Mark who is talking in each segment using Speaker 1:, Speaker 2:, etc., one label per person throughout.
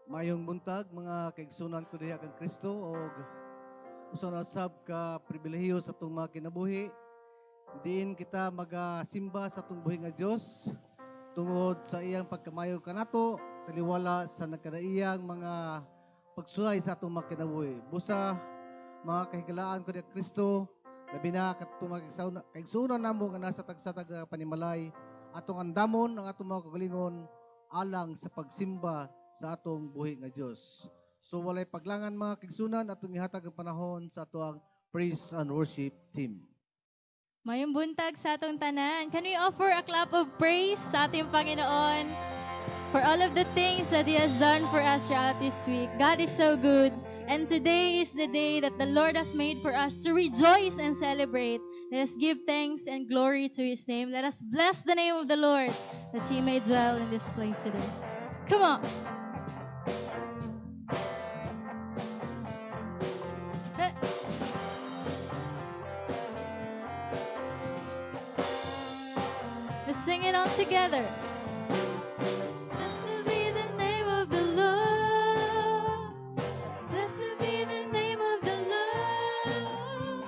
Speaker 1: Mayong buntag mga kaigsunan ko diha kang Kristo og usa na sab ka pribilehiyo sa atong mga kinabuhi. Diin kita magasimba sa atong buhi nga Dios tungod sa iyang pagkamayo kanato taliwala sa nagkadaiyang mga pagsulay sa atong mga kinabuhi. Busa mga kahigalaan ko diha Kristo labi na katong mga kaigsunan namo nga nasa tagsatag panimalay atong andamon ang atong mga kagalingon alang sa pagsimba sa atong buhi nga Dios. So walay paglangan mga kigsunan atong ihatag ang panahon sa atong praise and worship team.
Speaker 2: Mayong buntag sa atong tanan. Can we offer a clap of praise sa ating Panginoon for all of the things that He has done for us throughout this week? God is so good. And today is the day that the Lord has made for us to rejoice and celebrate. Let us give thanks and glory to His name. Let us bless the name of the Lord that He may dwell in this place today. Come on. Let's sing it all together. Blessed be the name of the Lord. Blessed be the name of the Lord.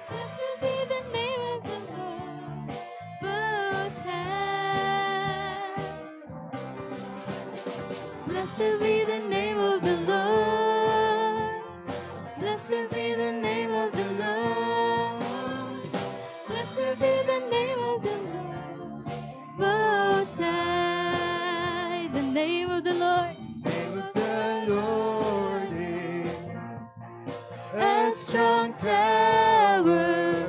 Speaker 2: Blessed be the name of the Lord. Most High. Blessed be the name of the Lord. Blessed be the name of the Lord. Blessed be the name of the Lord. Most High. The name of the Lord.
Speaker 1: Name of the Lord is
Speaker 2: A strong tower.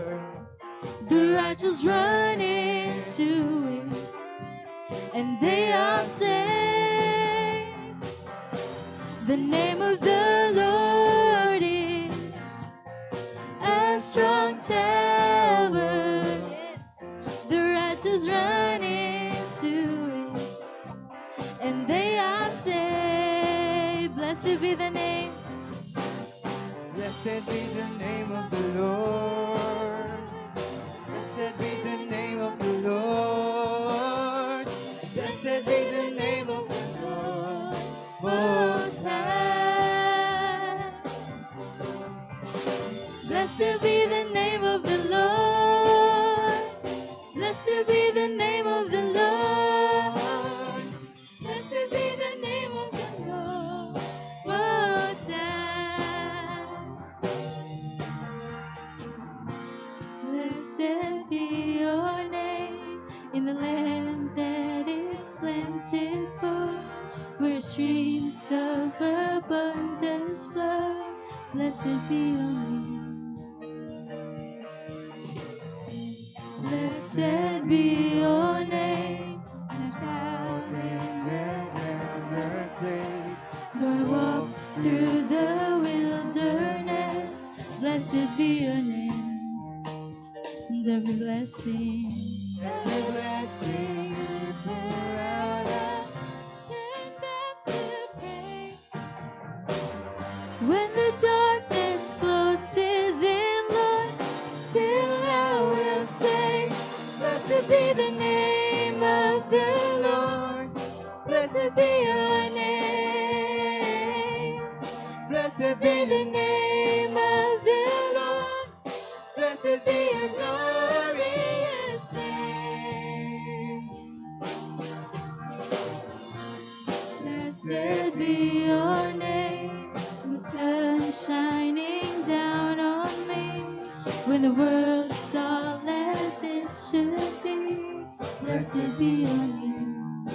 Speaker 2: The righteous run into it, and they are saved. The name of the Lord is a strong tower. Yes. The righteous run into it, and they are saved. Blessed be the name.
Speaker 1: Blessed be the name of the Lord. Blessed be the name of the Lord. Blessed be the name of the Lord.
Speaker 2: Most High. Blessed be the name of the Lord. Blessed be the name of the Lord. Blessed be the name of the Lord. Most High. Blessed be your name in the land that is plentiful, where streams of abundance flow. Blessed be your name. Blessed be your name. And out in the desert place, Lord, walk through the wilderness. Blessed be your name. And every blessing you pour out, I'll turn back to praise. When the darkness closes in, Lord, still I will say, blessed be the name of the Lord. Blessed be your name. Blessed be the name of the Lord. Blessed be your glorious name. Blessed be your name. When the sun is shining down on me, when the world is all as it should be. Blessed be your name.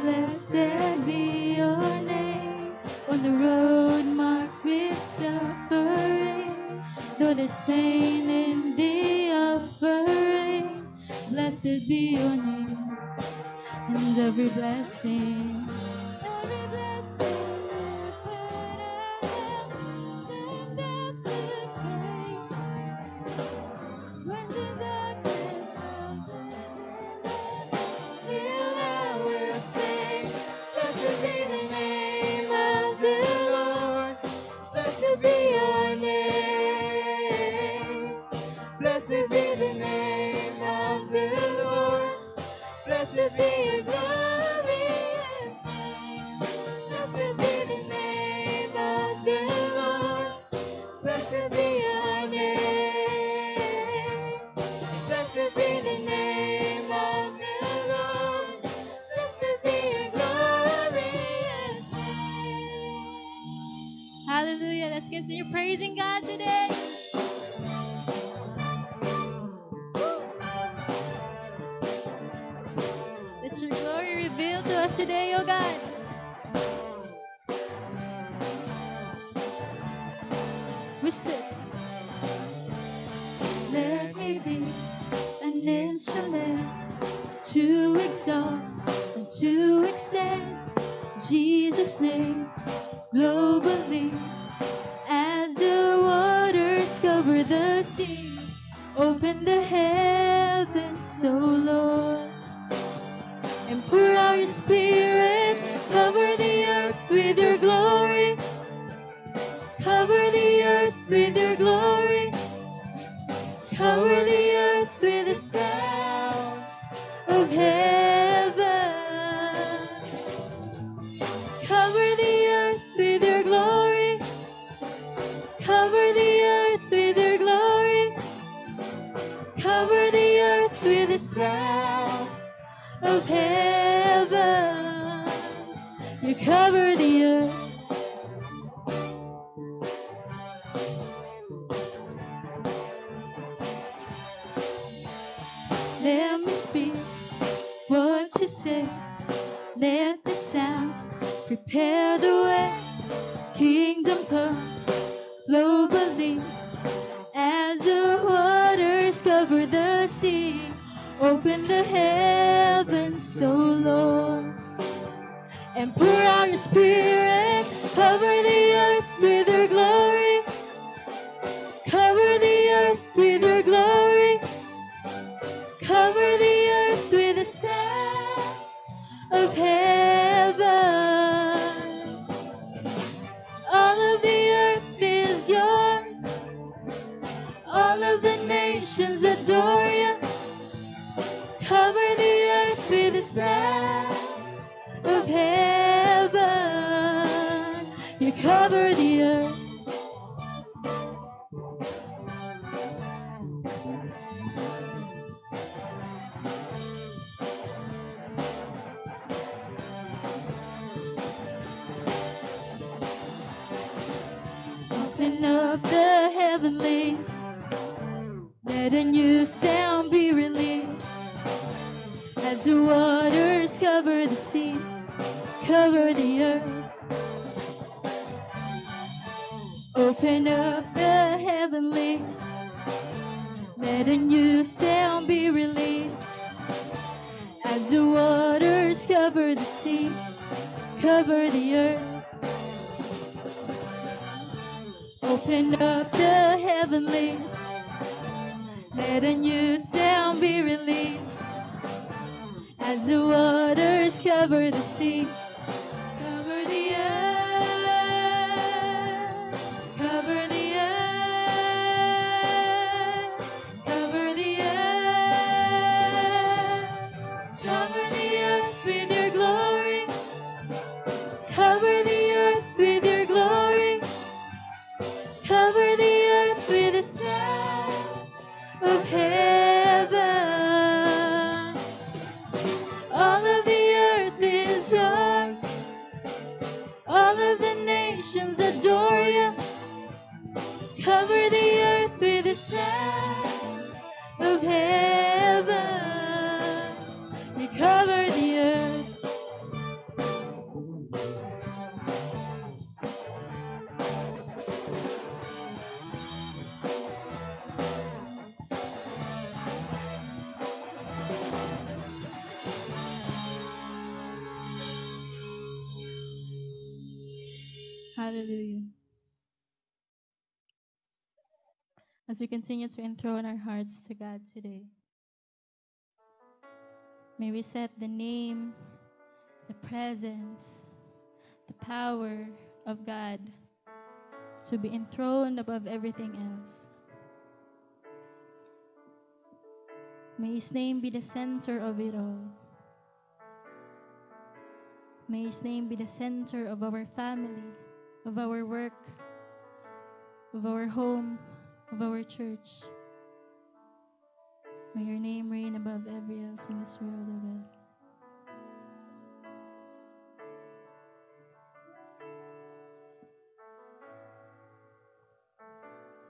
Speaker 2: Blessed be your name. On the road marked with suffering, though there's pain in the offering, blessed be your name. And every blessing you put out, turn back to praise. When the darkness closes in, still I will sing. Blessed be the name of the Lord. Blessed be your name. Blessed be the name of the Lord. Blessed be your glorious Hallelujah. Let's continue praising God today. Let your glory reveal to us today, oh God. We sing. Let me be an instrument to exalt and to extend Jesus' name globally as the waters cover the sea. Open the heavens, O Lord, and pour out your spirit. Cover the earth with your glory. Cover the earth with your glory. Cover the earth with the sound of heaven. Cover the earth with your glory. Cover the earth with your glory. Cover the earth with the sound of heaven. You cover the earth. Let me speak what you say. Let the sound prepare the way. Kingdom come globally as the waters cover the sea. Open the heavens, O Lord, and pour out your spirit. Cover the earth with your glory. Cover the earth with your glory. Cover the earth with the sound of heaven. All of the earth is yours. All of the nations adore you. Cover the earth with the sound of heaven. You cover the earth. Open up the heavenlies. Let a new sound be released. As the waters cover the sea, cover the earth. Open up the heavenlies. Let a new sound be released. As the waters cover the sea, cover the earth. Open up the heavenlies. Let a new sound be released. As the waters cover the sea, cover the earth. Cover the earth. Cover the earth. Cover the earth with your glory. Cover the earth with your glory. Cover the earth with the sound of heaven. All of the earth is yours. All of the nations adore you. Cover the earth with the sound of heaven. You cover the earth. Hallelujah. As we continue to enthrone our hearts to God today, may we set the name, the presence, the power of God to be enthroned above everything else. May His name be the center of it all. May His name be the center of our family, of our work, of our home, of our church. May your name reign above every else in this world, O God.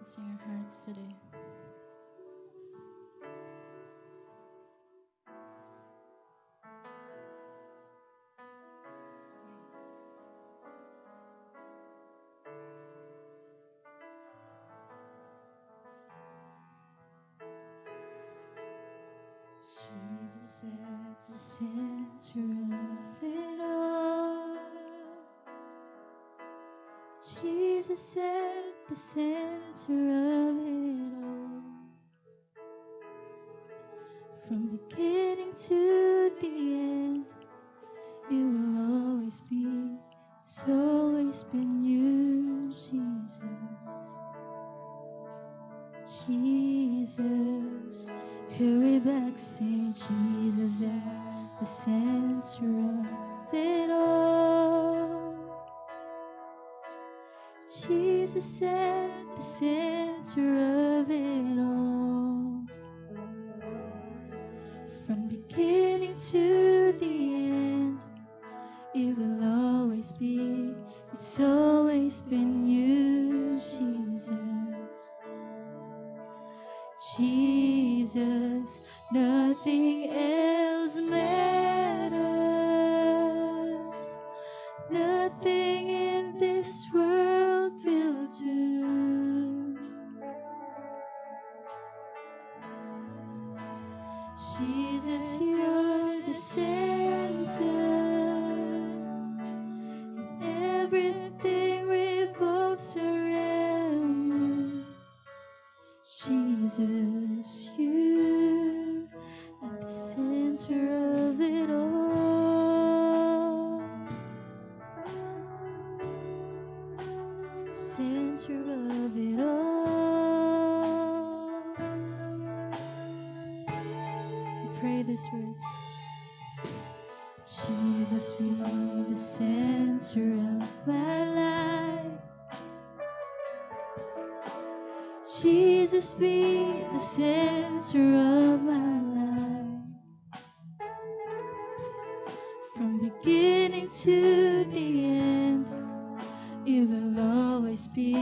Speaker 2: It's in your hearts today. Jesus at the center of it all. Jesus at the center of it all. From beginning to the end, you will always be. It's always been you, Jesus. Jesus, hurry back, say Jesus at the center of it all. Jesus at the center of it all. From beginning to the end, it will always be. It's always been you, Jesus. Jesus, nothing else matters. Nothing in this world will do. Jesus, you're the center, and everything revolves around you. Jesus, you at the center of it all. Center of it all. Pray these words. Jesus, be the center of my life. Jesus, be the center of my life. From beginning to the end, you will always be.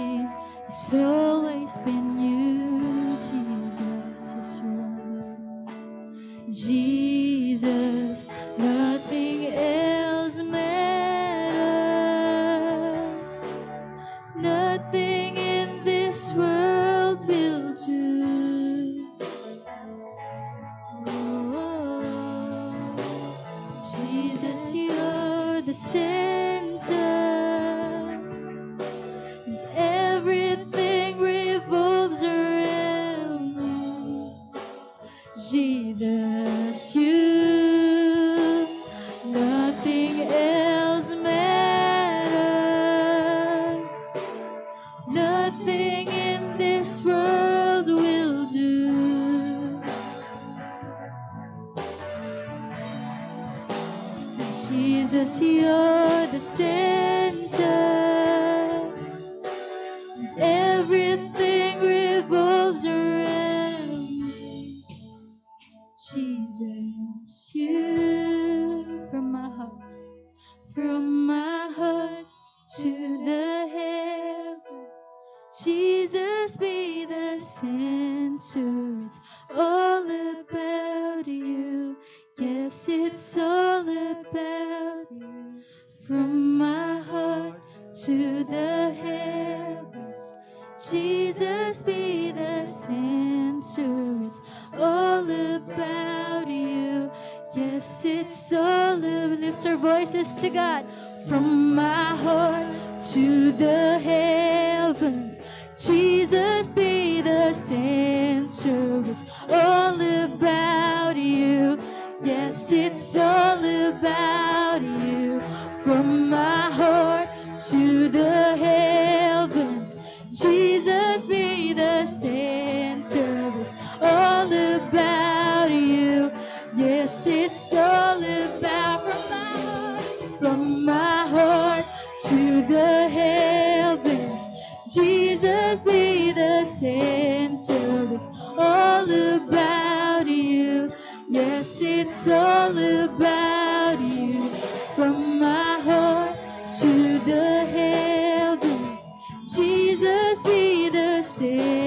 Speaker 2: It's always been you, Jesus. Is your Jesus, nothing else matters. Nothing in this world will do. Oh, Jesus, you're the center, and everything revolves around you. Jesus, you, nothing else matters. Nothing in this world will do. Jesus, you're the center, and everything revolves around you. Jesus, you, from my heart to the heavens. Jesus, be the center. It's all about you. Yes, it's all about you. From my heart to the heavens. Jesus, be the center. It's all about you. Yes, it's all about. Lift our voices to God. From my heart to the heavens. Jesus, be the center. It's all about you. Yes, it's all about you. From my heart to the heavens. Jesus, be the center. It's all about you. Yes, it's all about. From my heart to the heavens. Jesus, be the center. It's all about you. Yes, it's all about you. From my heart to the heavens. Jesus, be the center.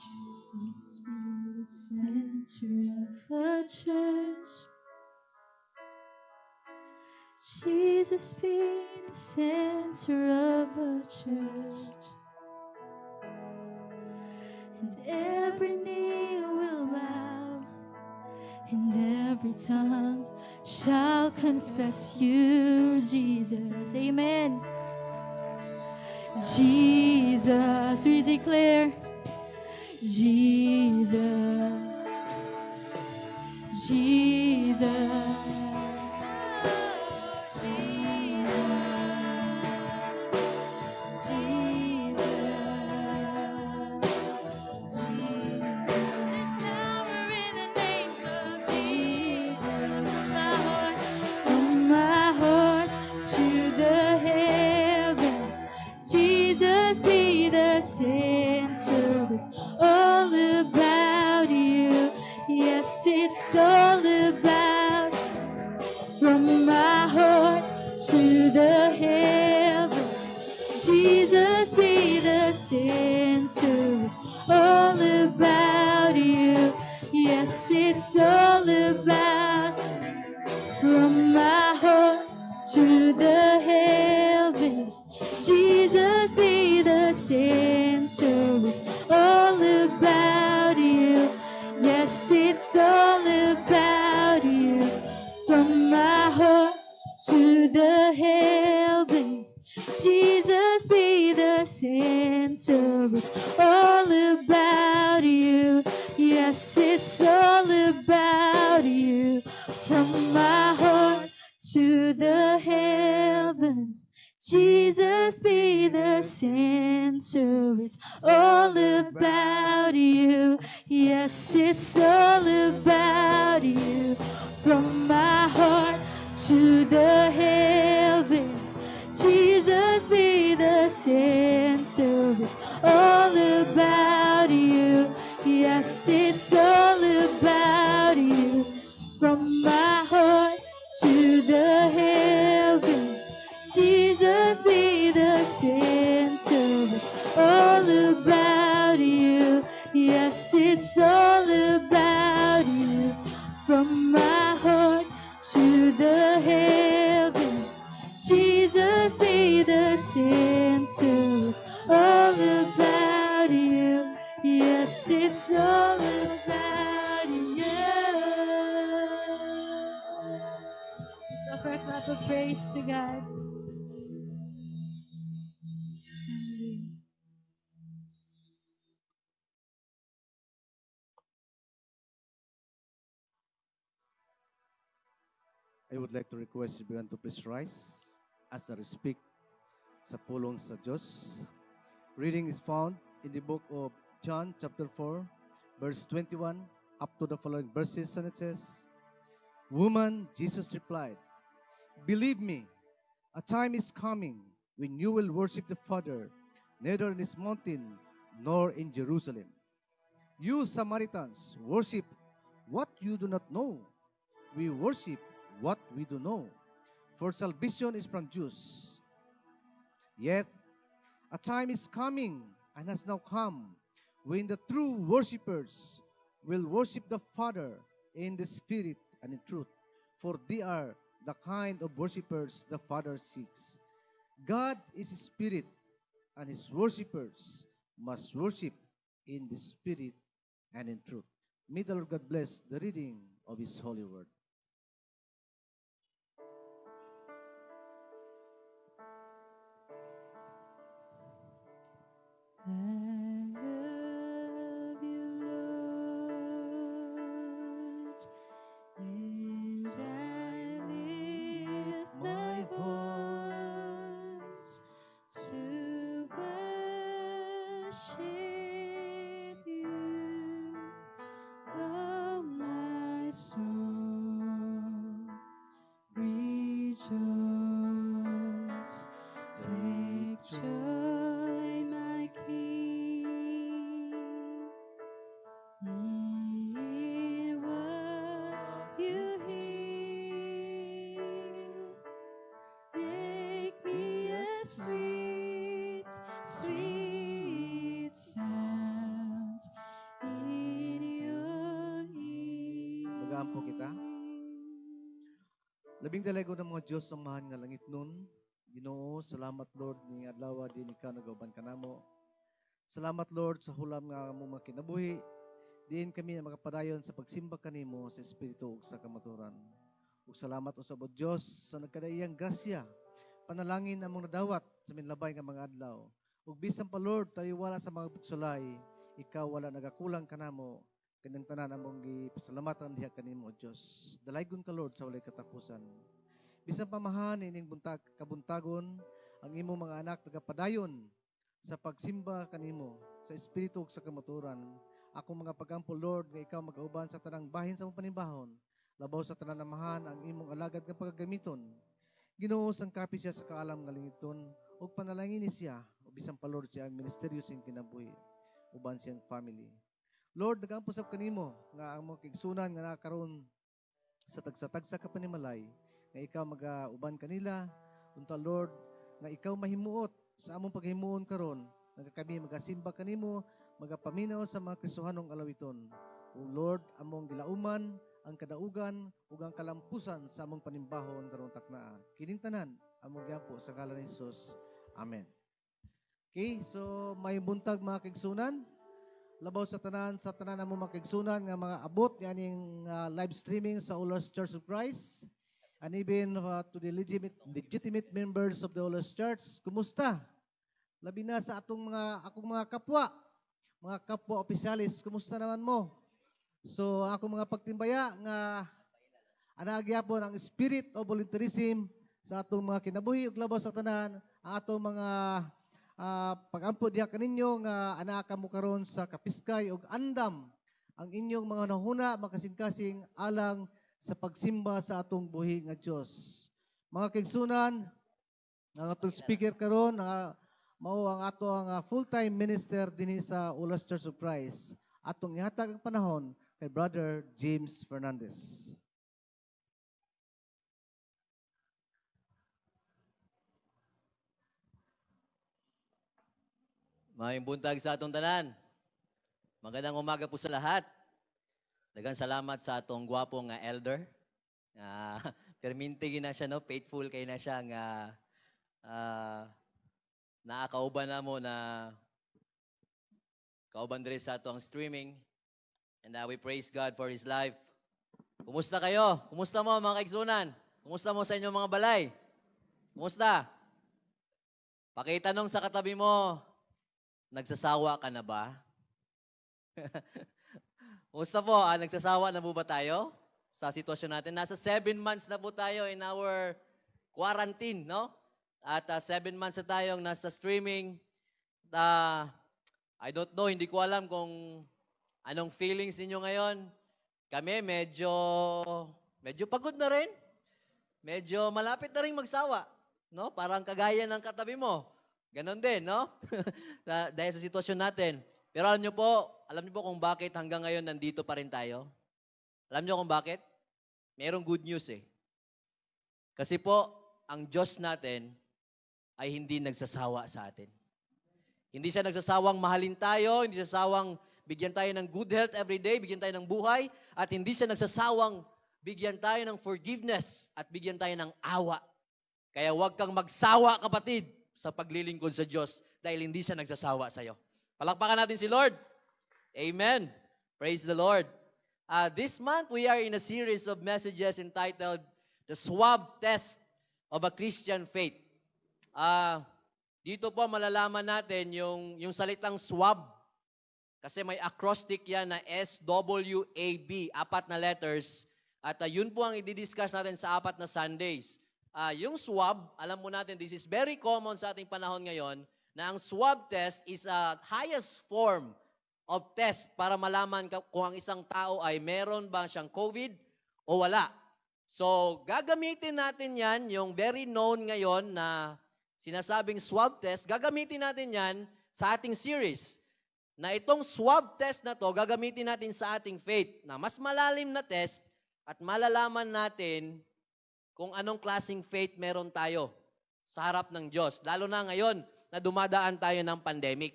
Speaker 2: Jesus be the center of our church. Jesus be the center of our church. And every knee will bow, and every tongue shall confess you, Jesus. Amen. Jesus, we declare, Jesus, Jesus. Jesus be the center. It's all about you. Yes, it's all about. From my heart to the heavens, Jesus be the center. It's all about you. Yes, it's all about. From my heart to the heavens, Jesus be the center. It's all about you. Yes, it's all about you. From my heart to the heavens, Jesus be the center. It's all about you. Yes, it's all about you. From my heart to the heavens, Jesus be the center. It's all about you. Yes, it's all about you. From my heart to the heavens, Jesus be the center. It's all about you. Yes, it's all about you. From my heart to the heavens, Jesus be the center. It's all about you. Yes, it's all about you. From my heart to the heavens, Jesus be the center. It's all about you. Yes, it's all about you. Let's offer a clap of praise to God.
Speaker 1: I would like to request everyone to please rise as I speak sa pulong sa Diyos. Reading is found in the book of John chapter 4, verse 21 up to the following verses, and it says, Woman, Jesus replied, Believe me, a time is coming when you will worship the Father, neither in this mountain nor in Jerusalem. You Samaritans worship what you do not know. We worship what we do know, for salvation is from Jews. Yet a time is coming and has now come when the true worshippers will worship the Father in the Spirit and in truth, for they are the kind of worshippers the Father seeks. God is a Spirit, and His worshippers must worship in the Spirit and in truth. May the Lord God bless the reading of His holy word.
Speaker 2: I love you, Lord, and I lift my voice to worship you. Oh, my soul, rejoice. Take joy, my King.
Speaker 1: Manampo kita. Labing dalago ng mga Diyos ang mahal nga langit nun. Ginoo, salamat Lord ni adlaw din ikaw nagauban kanamo. Salamat Lord sa hulam nga mo makinabuhi. Diin kami na makapadayon sa pagsimba kanimo sa espiritu ug sa kamaturan. Ug salamat usab o Dios sa nagkadaiyang grasya. Panalangin among nadawat sa minlabay nga mga adlaw. Ug bisan pa Lord tayo wala sa mga bugsulay, ikaw wala nagakulang kanamo. Kanang tanan among gipasalamatan diha kanimo o Dios. Dalaygon ka Lord sa walay katapusan. Bisan pamahan ining kabuntagon ang imo mga anak nagapadayon sa pagsimba kanimo sa espiritu ug sa kamaturan. Ako mga pagampo Lord nga ikaw mag-auban sa tanang bahin sa mong panimbahon. Labaw sa tanan namahan ang imong alagad nga pagagamiton. Ginoo sangkapi siya sa kaalam nga lingiton ug panalangin ni siya ug bisan pa Lord siya ang ministeryo sing kinabuhi uban siyang family. Lord, nagaampo sab kanimo nga ang mga kaigsunan nga nakaroon sa tagsa-tagsa ka panimalay nga ikaw mag-uban kanila unta Lord nga ikaw mahimuot sa among paghimuon karon nga kami magasimba kanimo magapaminaw sa mga Kristohanong alawiton. O Lord, among gilauman ang kadaugan ug ang kalampusan sa among panimbahon karon taknaa. Kining tanan among giampo sa ngalan ni Jesus. Amen. Okay, so may buntag mga kaigsunan. Labaw sa tanan among mga kaigsunan nga mga abot yaning live streaming sa Ulos Church of Christ. And even to the legitimate members of the Ulos Church, kumusta? Labi na sa akong mga kapwa opisyalis, kumusta naman mo? So ako mga pagtimbaya nga anagyapon ang spirit of volunteerism sa atong mga kinabuhi ug labaw sa tanan ang atong mga pagampo diha kaninyo nga anaa mo karon sa kapiskay ug andam ang inyong mga nahuna makasing-kasing alang sa pagsimba sa atong buhi nga Dios. Mga kaigsunan, ang atong speaker karon mao ang ato ang full-time minister dinhi sa Ulos Church of Christ. Atong ihatag ang panahon kay Brother James Fernandez.
Speaker 3: Maayong buntag sa atong tanan. Magandang umaga po sa lahat. Daghang salamat sa atong gwapong nga elder. Perminti na siya, no? Faithful kay na siya nga naakauban na mo na kauban diri sa atong streaming. And we praise God for His life. Kumusta kayo? Kumusta mo mga kaigsunan? Kumusta mo sa inyong mga balay? Kumusta? Pakitanong sa katabi mo, nagsasawa ka na ba? Kumusta po? Nagsasawa na po ba tayo sa sitwasyon natin? Nasa 7 months na po tayo in our quarantine, no? At 7 months na tayong nasa streaming. I don't know, hindi ko alam kung anong feelings ninyo ngayon. Kami medyo pagod na rin. Medyo malapit na rin magsawa, no? Parang kagaya ng katabi mo. Ganon din, no? Dahil sa sitwasyon natin. Pero alam niyo po kung bakit hanggang ngayon nandito pa rin tayo? Alam niyo kung bakit? Mayroong good news eh. Kasi po, ang Diyos natin ay hindi nagsasawa sa atin. Hindi siya nagsasawang mahalin tayo, hindi siya sawang bigyan tayo ng good health every day, bigyan tayo ng buhay, at hindi siya nagsasawang bigyan tayo ng forgiveness at bigyan tayo ng awa. Kaya huwag kang magsawa, kapatid, sa paglilingkod sa Diyos dahil hindi siya nagsasawa sa iyo. Palakpakan natin si Lord. Amen. Praise the Lord. This month, we are in a series of messages entitled The Swab Test of a Christian Faith. Dito po malalaman natin yung salitang swab. Kasi may acrostic yan na SWAB, 4 na letters. At yun po ang i-discuss natin sa 4 na Sundays. Yung swab, alam mo natin, this is very common sa ating panahon ngayon, na ang swab test is a highest form of test para malaman kung ang isang tao ay meron ba siyang COVID o wala. So, gagamitin natin yan, yung very known ngayon na sinasabing swab test, gagamitin natin yan sa ating series. Na itong swab test na to, gagamitin natin sa ating faith, na mas malalim na test at malalaman natin kung anong klaseng faith meron tayo sa harap ng Diyos. Lalo na ngayon na dumadaan tayo ng pandemic.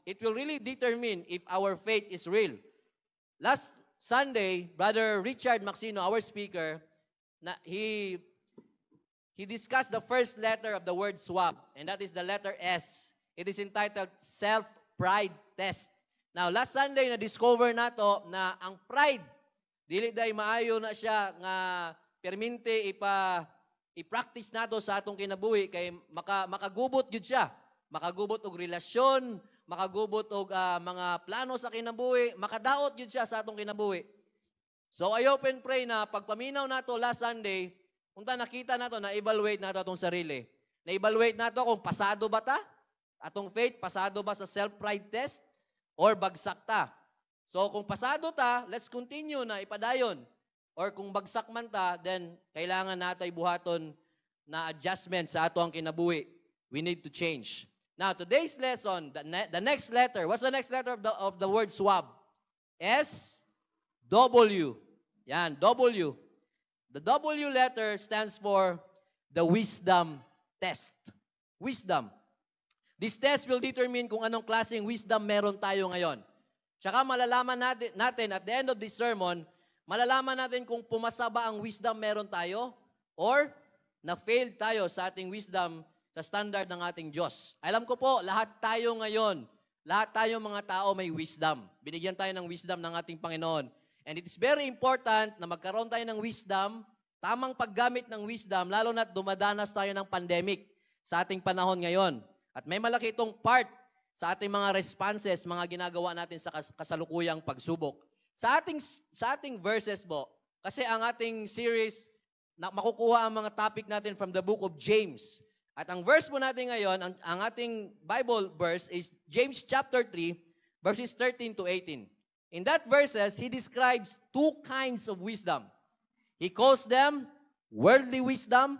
Speaker 3: It will really determine if our faith is real. Last Sunday, Brother Richard Maxino, our speaker, he discussed the first letter of the word swab, and that is the letter S. It is entitled Self-Pride Test. Now, last Sunday, na-discover nato na ang pride, dili day maayo na siya nga perminte i-practice nato sa atong kinabuhi kay makagubot gyud siya. Makagubot og relasyon, makagubot og mga plano sa kinabuhi, makadaot gyud siya sa atong kinabuhi. So I hope and pray na pagpaminaw nato last Sunday, unta nakita nato na evaluate nato atong sarili. Na evaluate nato kung pasado ba ta? Atong faith pasado ba sa self-pride test or bagsak ta? So kung pasado ta, let's continue na ipadayon. Or kung bagsak man ta, then kailangan natay buhaton na adjustment sa ato ang kinabuhi. We need to change. Now, today's lesson, the next letter, what's the next letter of the word swab? S, W. Yan, W. The W letter stands for the wisdom test. Wisdom. This test will determine kung anong klaseng wisdom meron tayo ngayon. Tsaka malalaman natin at the end of this sermon, malalaman natin kung pumasa ba ang wisdom meron tayo or na-failed tayo sa ating wisdom sa standard ng ating Diyos. Alam ko po, lahat tayo ngayon, lahat tayo mga tao may wisdom. Binigyan tayo ng wisdom ng ating Panginoon. And it is very important na magkaroon tayo ng wisdom, tamang paggamit ng wisdom, lalo na't dumadanas tayo ng pandemic sa ating panahon ngayon. At may malaki itong part sa ating mga responses, mga ginagawa natin sa kasalukuyang pagsubok. Sa ating verses po, kasi ang ating series, makukuha ang mga topic natin from the book of James. At ang verse po natin ngayon, ang ating Bible verse is James chapter 3, verses 13 to 18. In that verses, he describes two kinds of wisdom. He calls them worldly wisdom.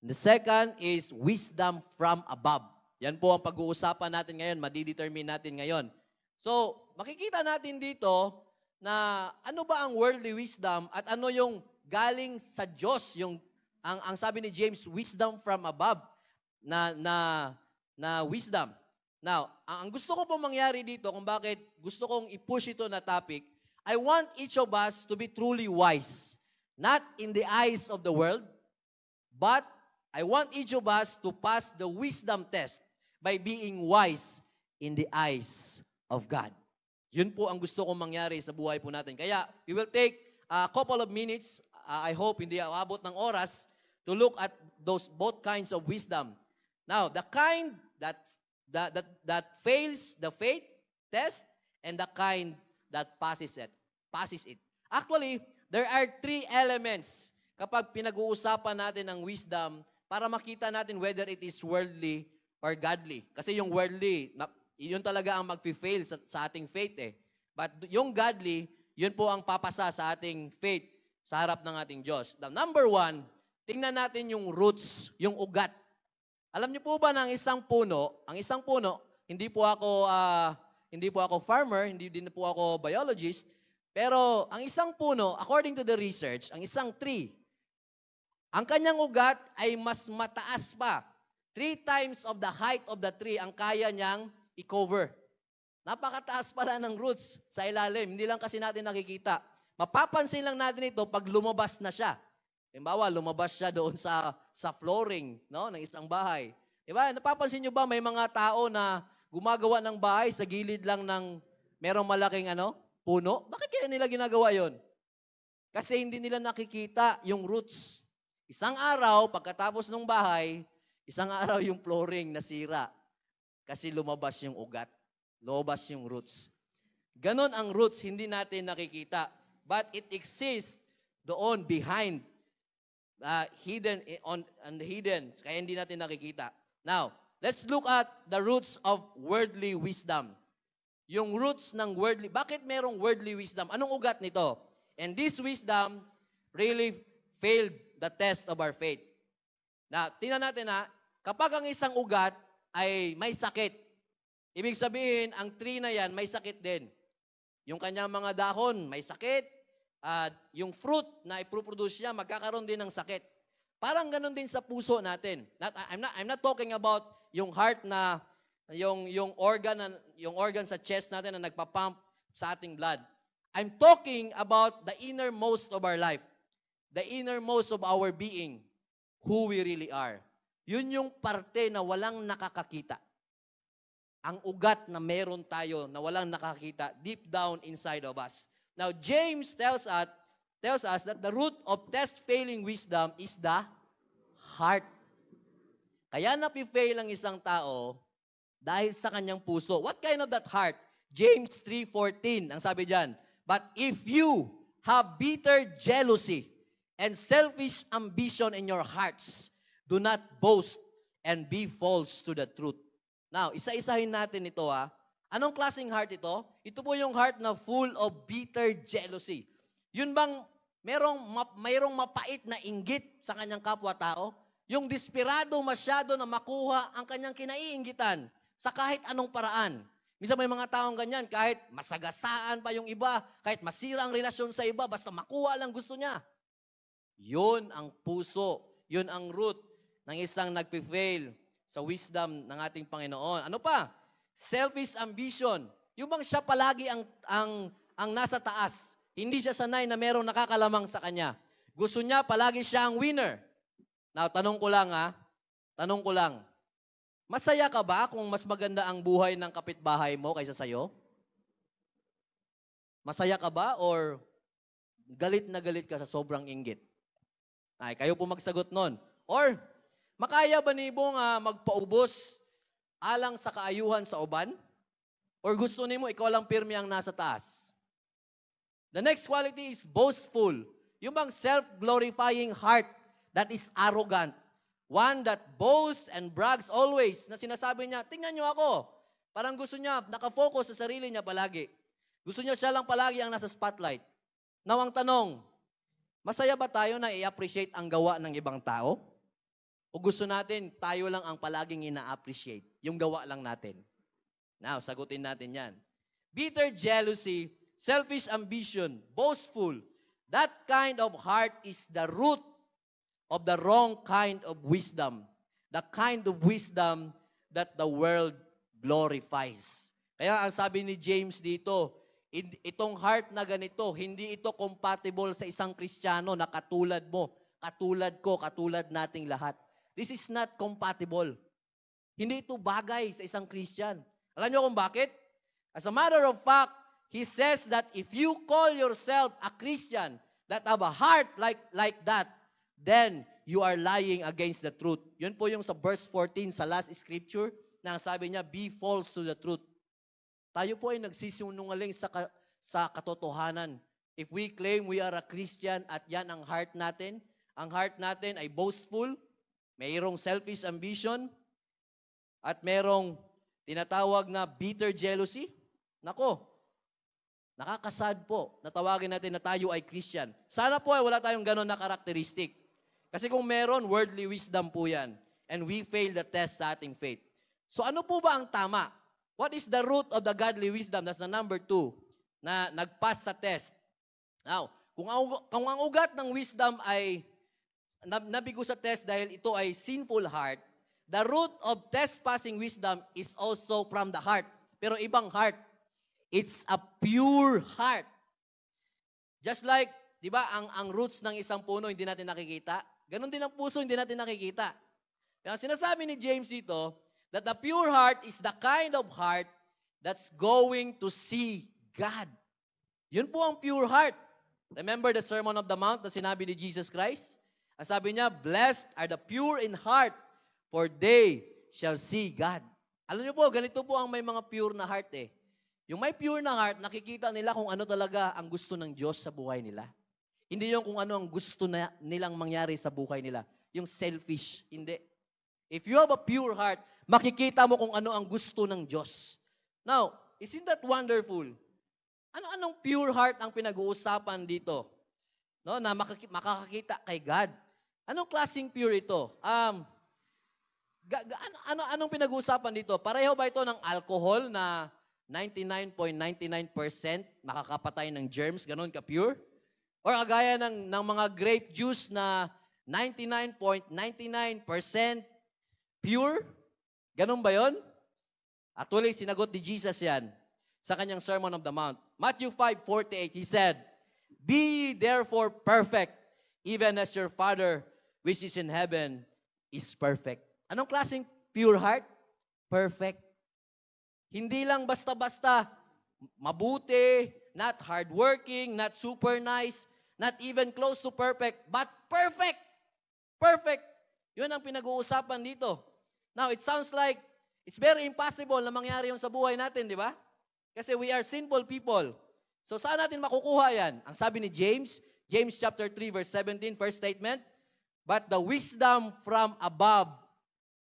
Speaker 3: And the second is wisdom from above. Yan po ang pag-uusapan natin ngayon, madidetermine natin ngayon. So, makikita natin dito na ano ba ang worldly wisdom at ano yung galing sa Diyos, ang sabi ni James, wisdom from above na wisdom. Now, ang gusto ko pong mangyari dito, kung bakit gusto kong i-push ito na topic, I want each of us to be truly wise. Not in the eyes of the world, but I want each of us to pass the wisdom test by being wise in the eyes of God. Yun po ang gusto kong mangyari sa buhay po natin. Kaya, we will take a couple of minutes, I hope hindi aabot ng oras, to look at those both kinds of wisdom. Now, the kind that fails the faith test and the kind that passes it. Actually, there are three elements kapag pinag-uusapan natin ang wisdom para makita natin whether it is worldly or godly. Kasi yung worldly, yun talaga ang mag-fail sa ating faith eh. But yung godly, yun po ang papasa sa ating faith sa harap ng ating Diyos. Now, number one, tingnan natin yung roots, yung ugat. Alam niyo po ba na ang isang puno, hindi po ako farmer, hindi din po ako biologist, pero ang isang puno, according to the research, ang isang tree, ang kanyang ugat ay mas mataas pa. 3 times of the height of the tree ang kaya niyang i-cover. Napakataas pala ng roots sa ilalim, hindi lang kasi natin nakikita. Mapapansin lang natin ito pag lumabas na siya. Halimbawa, lumabas siya doon sa flooring, no, ng isang bahay. Diba? Napapansin niyo ba may mga tao na gumagawa ng bahay sa gilid lang ng merong malaking puno? Bakit kaya nila ginagawa 'yon? Kasi hindi nila nakikita yung roots. Isang araw, pagkatapos ng bahay, isang araw yung flooring nasira. Kasi lumabas yung ugat. Lumabas yung roots. Ganon ang roots, hindi natin nakikita. But it exists doon behind. Hidden, kaya hindi natin nakikita. Now, let's look at the roots of worldly wisdom. Yung roots ng worldly, bakit merong worldly wisdom? Anong ugat nito? And this wisdom really failed the test of our faith. Now, tingnan natin kapag ang isang ugat ay may sakit, ibig sabihin, ang tree na yan may sakit din. Yung kanyang mga dahon may sakit, yung fruit na iproproduce niya, magkakaroon din ng sakit. Parang ganun din sa puso natin. I'm not talking about yung heart na, yung organ sa chest natin na nagpapump sa ating blood. I'm talking about the innermost of our life. The innermost of our being. Who we really are. Yun yung parte na walang nakakakita. Ang ugat na meron tayo na walang nakakita deep down inside of us. Now, James tells us that the root of test-failing wisdom is the heart. Kaya napi-fail ang isang tao dahil sa kanyang puso. What kind of that heart? James 3:14, ang sabi diyan, but if you have bitter jealousy and selfish ambition in your hearts, do not boast and be false to the truth. Now, isa-isahin natin ito Anong klaseng heart ito? Ito po yung heart na full of bitter jealousy. Yun bang mayroong mapait na inggit sa kanyang kapwa-tao? Yung desperado masyado na makuha ang kanyang kinaiinggitan sa kahit anong paraan. Minsan may mga taong ganyan, kahit masagasaan pa yung iba, kahit masira ang relasyon sa iba, basta makuha lang gusto niya. Yun ang puso, yun ang root ng isang nagpi-fail sa wisdom ng ating Panginoon. Ano pa? Selfish ambition. Yung bang siya palagi ang nasa taas. Hindi siya sanay na merong nakakalamang sa kanya. Gusto niya palagi siya ang winner. Now, tanong ko lang, masaya ka ba kung mas maganda ang buhay ng kapitbahay mo kaysa sa'yo? Masaya ka ba or galit na galit ka sa sobrang inggit? Ay, kayo po magsagot nun. Or, makaya ba nibong magpaubos alang sa kaayuhan sa uban? Or gusto nimo ikaw lang pirmi ang nasa taas? The next quality is boastful. Yung bang self-glorifying heart that is arrogant. One that boasts and brags always, na sinasabi niya, tingnan niyo ako. Parang gusto niya, nakafocus sa sarili niya palagi. Gusto niya siya lang palagi ang nasa spotlight. Now, ang tanong, masaya ba tayo na i-appreciate ang gawa ng ibang tao? O gusto natin, tayo lang ang palaging ina-appreciate, yung gawa lang natin? Now, sagutin natin yan. Bitter jealousy, selfish ambition, boastful, that kind of heart is the root of the wrong kind of wisdom. The kind of wisdom that the world glorifies. Kaya ang sabi ni James dito, itong heart na ganito, hindi ito compatible sa isang Kristiyano na katulad mo, katulad ko, katulad nating lahat. This is not compatible. Hindi ito bagay sa isang Christian. Alam niyo kung bakit? As a matter of fact, he says that if you call yourself a Christian that have a heart like that, then you are lying against the truth. Yun po yung sa verse 14 sa last scripture na sabi niya, be false to the truth. Tayo po ay nagsisinungaling sa katotohanan. If we claim we are a Christian at yan ang heart natin ay boastful, mayroong selfish ambition, at mayroong tinatawag na bitter jealousy, nako, nakakasad po na tawagin natin na tayo ay Christian. Sana po ay wala tayong ganon na karakteristik. Kasi kung meron, worldly wisdom po yan. And we fail the test sa ating faith. So ano po ba ang tama? What is the root of the godly wisdom? That's the number 2 na nag-pass sa test. Now, kung ang ugat ng wisdom ay nabigo sa test dahil ito ay sinful heart, the root of test-passing wisdom is also from the heart. Pero ibang heart. It's a pure heart. Just like, di ba, ang roots ng isang puno hindi natin nakikita. Ganon din ang puso, hindi natin nakikita. Kaya sinasabi ni James dito, that the pure heart is the kind of heart that's going to see God. Yun po ang pure heart. Remember the Sermon of the Mount na sinabi ni Jesus Christ? Ang sabi niya, blessed are the pure in heart, for they shall see God. Alam niyo po, ganito po ang may mga pure na heart eh. Yung may pure na heart, nakikita nila kung ano talaga ang gusto ng Diyos sa buhay nila. Hindi yung kung ano ang gusto nilang mangyari sa buhay nila. Yung selfish, hindi. If you have a pure heart, makikita mo kung ano ang gusto ng Diyos. Now, isn't that wonderful? Anong pure heart ang pinag-uusapan dito? No, na makakakita kay God. Anong klaseng pure ito? Anong pinag-uusapan dito? Pareho ba ito ng alcohol na 99.99% nakakapatay ng germs, ganun ka-pure? Or agaya ng mga grape juice na 99.99% pure? Ganun ba yon? Actually, sinagot ni Jesus yan. sa kanyang Sermon on the Mount. Matthew 5:48, He said, "Be ye therefore perfect, even as your Father which is in heaven is perfect." Anong klaseng pure heart? Perfect. Hindi lang basta-basta mabuti, not hardworking, not super nice, not even close to perfect, but perfect. Perfect. Yun ang pinag-uusapan dito. Now, it sounds like it's very impossible na mangyari yung sa buhay natin, di ba? Kasi we are sinful people. So, saan natin makukuha yan? Ang sabi ni James, James chapter 3, verse 17, first statement, "But the wisdom from above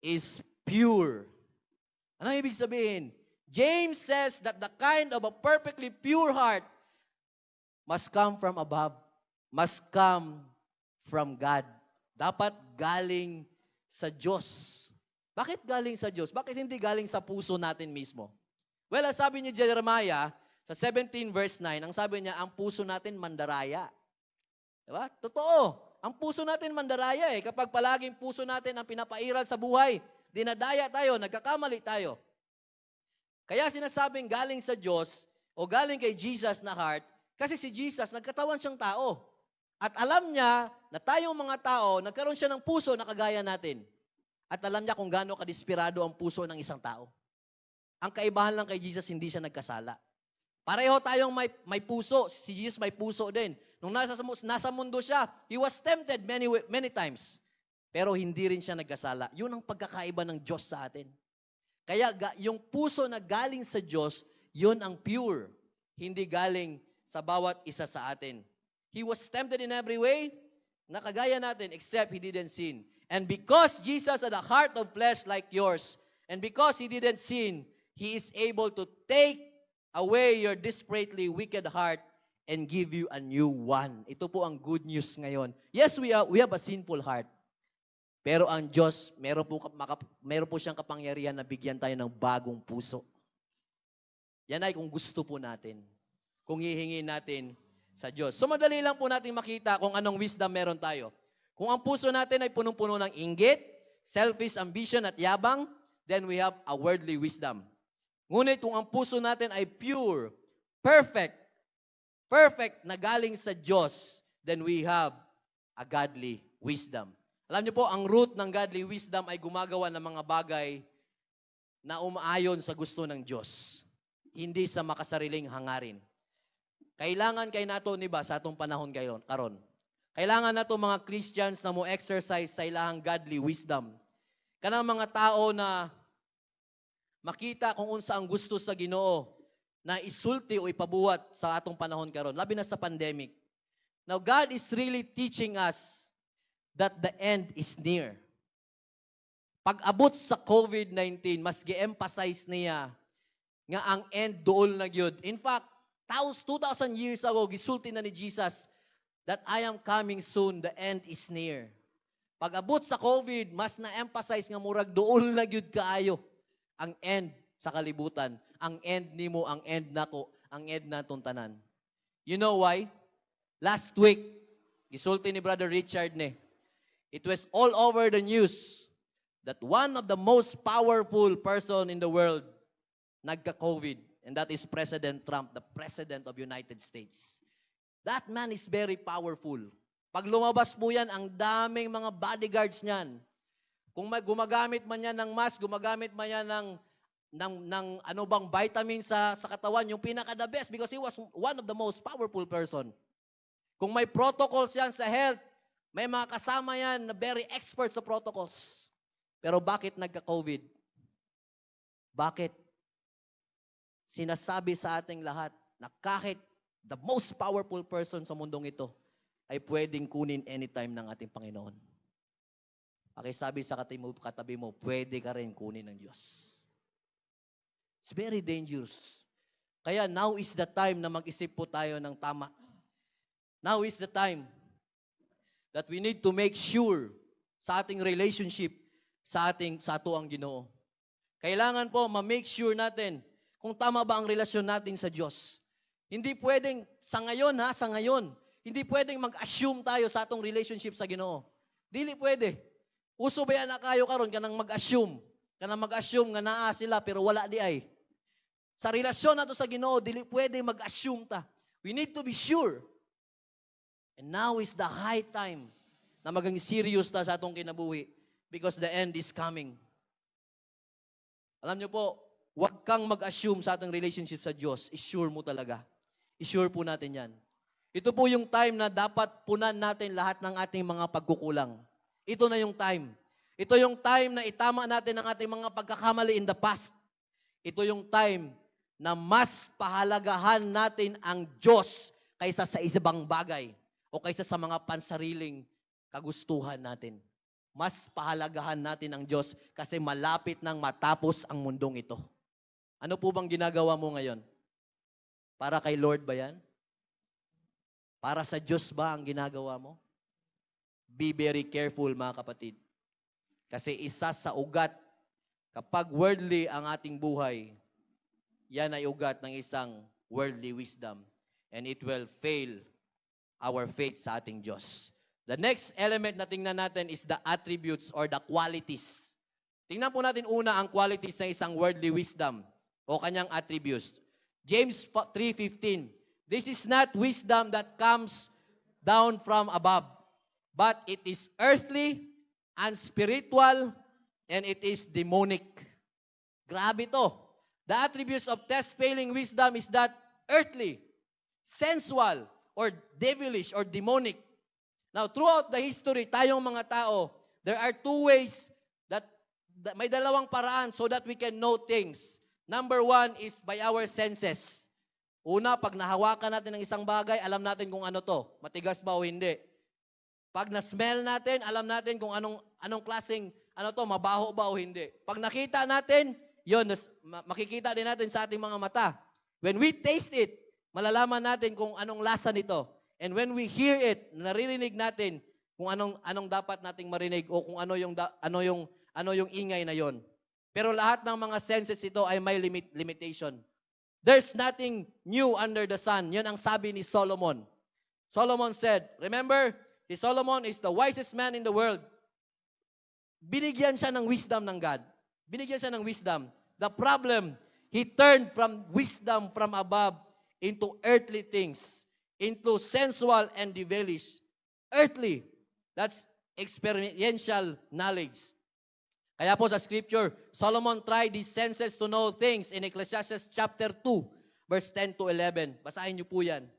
Speaker 3: is pure." Ano ibig sabihin? James says that the kind of a perfectly pure heart must come from above, must come from God. Dapat galing sa Diyos. Bakit galing sa Diyos? Bakit hindi galing sa puso natin mismo? Well, ang sabi ni Jeremiah sa 17 verse 9, ang sabi niya, ang puso natin mandaraya. Diba? Totoo. Ang puso natin mandaraya eh. Kapag palaging puso natin ang pinapairal sa buhay, dinadaya tayo, nagkakamali tayo. Kaya sinasabing galing sa Diyos o galing kay Jesus na heart, kasi si Jesus, nagkatawan siyang tao. At alam niya na tayong mga tao, nagkaroon siya ng puso na kagaya natin. At alam niya kung gaano kadesperado ang puso ng isang tao. Ang kaibahan lang kay Jesus, hindi siya nagkasala. Pareho tayong may puso. Si Jesus may puso din. Nung nasa mundo siya, He was tempted many times. Pero hindi rin siya nagkasala. Yun ang pagkakaiba ng Diyos sa atin. Kaya yung puso na galing sa Diyos, yun ang pure. Hindi galing sa bawat isa sa atin. He was tempted in every way, nakagaya natin, except He didn't sin. And because Jesus had a heart of flesh like yours, and because He didn't sin, He is able to take away your desperately wicked heart and give you a new one. Ito po ang good news ngayon. Yes, we have a sinful heart. Pero ang Diyos, meron po siyang kapangyarihan na bigyan tayo ng bagong puso. Yan ay kung gusto po natin. Kung hihingin natin sa Diyos. So madali lang po natin makita kung anong wisdom meron tayo. Kung ang puso natin ay punong-puno ng inggit, selfish ambition at yabang, then we have a worldly wisdom. Ngunit kung ang puso natin ay pure, perfect na galing sa Diyos, then we have a godly wisdom. Alam niyo po, ang root ng godly wisdom ay gumagawa ng mga bagay na umaayon sa gusto ng Diyos. Hindi sa makasariling hangarin. Kailangan kay nato ni ba sa atong panahon karon. Kailangan nato mga Christians na mo exercise sa ilahang godly wisdom. Kanang mga tao na makita kung unsa ang gusto sa Ginoo na isulti o ipabuhat sa atong panahon karon, labi na sa pandemic. Now God is really teaching us that the end is near. Pag-abot sa COVID-19, mas gi-emphasize niya nga ang end dool na gyud. In fact, 2,000 years ago, gisulti na ni Jesus that I am coming soon, the end is near. Pag-abot sa COVID, mas na-emphasize nga murag dool na gyud kaayo ang end sa kalibutan. Ang end nimo, ang end nako, ang end natong tanan. You know why? Last week, gisulti ni Brother Richard it was all over the news that one of the most powerful person in the world nagka-COVID, and that is President Trump, the President of United States. That man is very powerful. Pag lumabas po yan, ang daming mga bodyguards niyan. Kung gumagamit man yan ng mask, gumagamit man yan ng ano bang vitamin sa katawan, yung pinaka-the best because he was one of the most powerful person. Kung may protocols yan sa health, may mga kasama yan na very expert sa protocols. Pero bakit nagka-COVID? Bakit? Sinasabi sa ating lahat na kahit the most powerful person sa mundong ito ay pwedeng kunin anytime ng ating Panginoon. Pakisabi sa katabi mo, pwede ka rin kunin ng Diyos. It's very dangerous. Kaya now is the time na mag-isip po tayo ng tama. Now is the time that we need to make sure sa ating relationship sa ato ang Ginoo. Kailangan po ma-make sure natin kung tama ba ang relasyon natin sa Diyos. Hindi pwedeng sa ngayon, hindi pwedeng mag-assume tayo sa atong relationship sa Ginoo. Dili pwede. Uso ba yan na kayo karon kanang mag-assume? Kanang mag-assume nga naa sila pero wala di ay. Sa relasyon nato sa Ginoo, dili pwede mag-assume ta. We need to be sure. And now is the high time na magang serious ta sa atong kinabuhi because the end is coming. Alam niyo po, huwag kang mag-assume sa atong relationship sa Diyos. I-sure mo talaga. I-sure po natin yan. Ito po yung time na dapat punan natin lahat ng ating mga pagkukulang. Ito na yung time. Ito yung time na itama natin ang ating mga pagkakamali in the past. Ito yung time na mas pahalagahan natin ang Diyos kaysa sa isang bagay o kaysa sa mga pansariling kagustuhan natin. Mas pahalagahan natin ang Diyos kasi malapit nang matapos ang mundong ito. Ano po bang ginagawa mo ngayon? Para kay Lord ba yan? Para sa Diyos ba ang ginagawa mo? Be very careful mga kapatid. Kasi isa sa ugat, kapag worldly ang ating buhay, yan ay ugat ng isang worldly wisdom. And it will fail our faith sa ating Diyos. The next element na tingnan natin is the attributes or the qualities. Tingnan po natin una ang qualities ng isang worldly wisdom o kanyang attributes. James 3:15. This is not wisdom that comes down from above, but it is earthly, unspiritual, and it is demonic. Grabe to. The attributes of test-failing wisdom is that earthly, sensual, or devilish, or demonic. Now, throughout the history, tayong mga tao, there are two ways that may dalawang paraan so that we can know things. Number one is by our senses. Una, pag nahawakan natin ng isang bagay, alam natin kung ano to. Matigas ba o hindi. Pag na-smell natin, alam natin kung anong klaseng, mabaho ba o hindi. Pag nakita natin, yun, makikita din natin sa ating mga mata. When we taste it, malalaman natin kung anong lasa nito. And when we hear it, naririnig natin kung anong dapat nating marinig o kung ano yung ingay na yon. Pero lahat ng mga senses ito ay may limitation. There's nothing new under the sun. Yun ang sabi ni Solomon. Solomon said, remember, Solomon is the wisest man in the world. Binigyan siya ng wisdom ng God. Binigyan siya ng wisdom. The problem, he turned from wisdom from above into earthly things, into sensual and devilish. Earthly, that's experiential knowledge. Kaya po sa scripture, Solomon tried his senses to know things in Ecclesiastes chapter 2, verse 10 to 11. Basahin niyo po yan.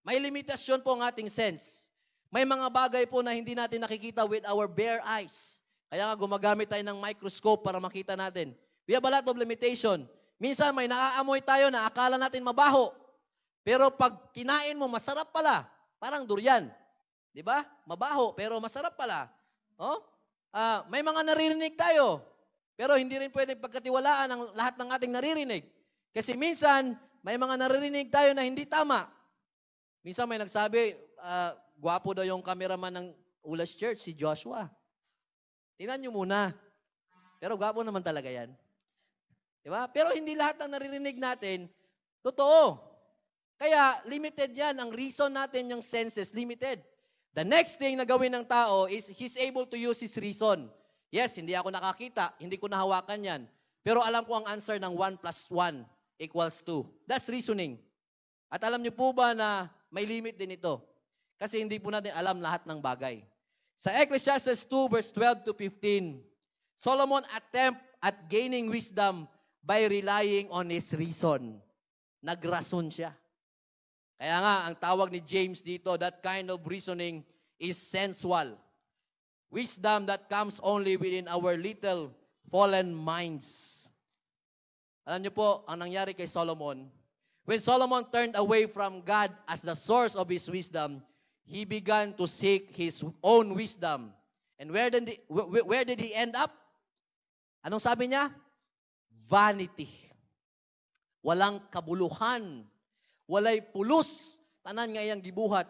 Speaker 3: May limitasyon po ang ating sense. May mga bagay po na hindi natin nakikita with our bare eyes. Kaya nga gumagamit tayo ng microscope para makita natin. We have a lot of limitation. Minsan may naaamoy tayo na akala natin mabaho. Pero pag kinain mo, masarap pala. Parang durian. Di ba? Mabaho, pero masarap pala. Oh? May mga naririnig tayo. Pero hindi rin pwedeng pagkatiwalaan ang lahat ng ating naririnig. Kasi minsan, may mga naririnig tayo na hindi tama. Minsan may nagsabi, gwapo daw yung cameraman ng Ulas Church, si Joshua. Tingnan nyo muna. Pero gwapo naman talaga yan. Di ba? Pero hindi lahat ng naririnig natin, totoo. Kaya limited yan. Ang reason natin yung senses, limited. The next thing na gawin ng tao is he's able to use his reason. Yes, hindi ako nakakita, hindi ko nahawakan yan. Pero alam ko ang answer ng 1 + 1 = 2. That's reasoning. At alam niyo po ba na may limit din ito? Kasi hindi po natin alam lahat ng bagay. Sa Ecclesiastes 2 verse 12 to 15, Solomon attempt at gaining wisdom by relying on his reason. Nagrason siya. Kaya nga, ang tawag ni James dito, that kind of reasoning is sensual. Wisdom that comes only within our little fallen minds. Alam niyo po, ang nangyari kay Solomon, when Solomon turned away from God as the source of his wisdom, he began to seek his own wisdom. And where did he end up? Anong sabi niya? Vanity. Walang kabuluhan. Walay pulos, tanan nga iyang gibuhat.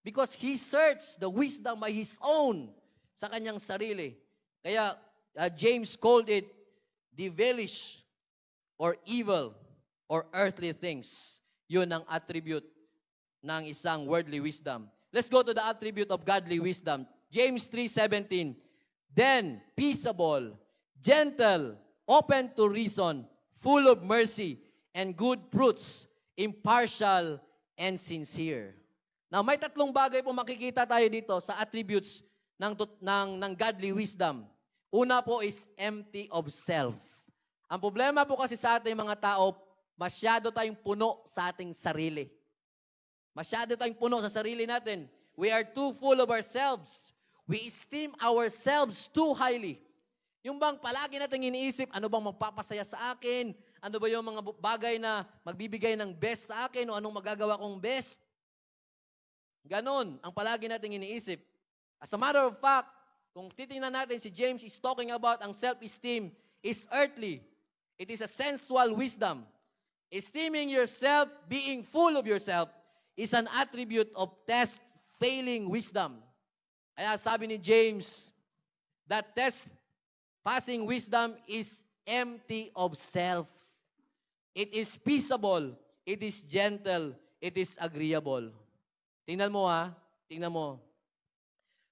Speaker 3: Because he searched the wisdom by his own sa kanyang sarili. Kaya James called it devilish or evil or earthly things. Yun ang attribute ng isang worldly wisdom. Let's go to the attribute of godly wisdom. James 3:17. Then, peaceable, gentle, open to reason, full of mercy, and good fruits, impartial and sincere. Now, may tatlong bagay po makikita tayo dito sa attributes ng godly wisdom. Una po is empty of self. Ang problema po kasi sa ating mga tao, masyado tayong puno sa ating sarili. Masyado tayong puno sa sarili natin. We are too full of ourselves. We esteem ourselves too highly. Yung bang palagi natin iniisip, ano bang magpapasaya sa akin? Ano ba yung mga bagay na magbibigay ng best sa akin o anong magagawa kong best? Ganon ang palagi natin iniisip. As a matter of fact, kung titingnan natin, si James is talking about ang self-esteem is earthly. It is a sensual wisdom. Esteeming yourself, being full of yourself, is an attribute of test-failing wisdom. Kaya sabi ni James, that test-passing wisdom is empty of self. It is peaceable, it is gentle, it is agreeable. Tingnan mo tingnan mo.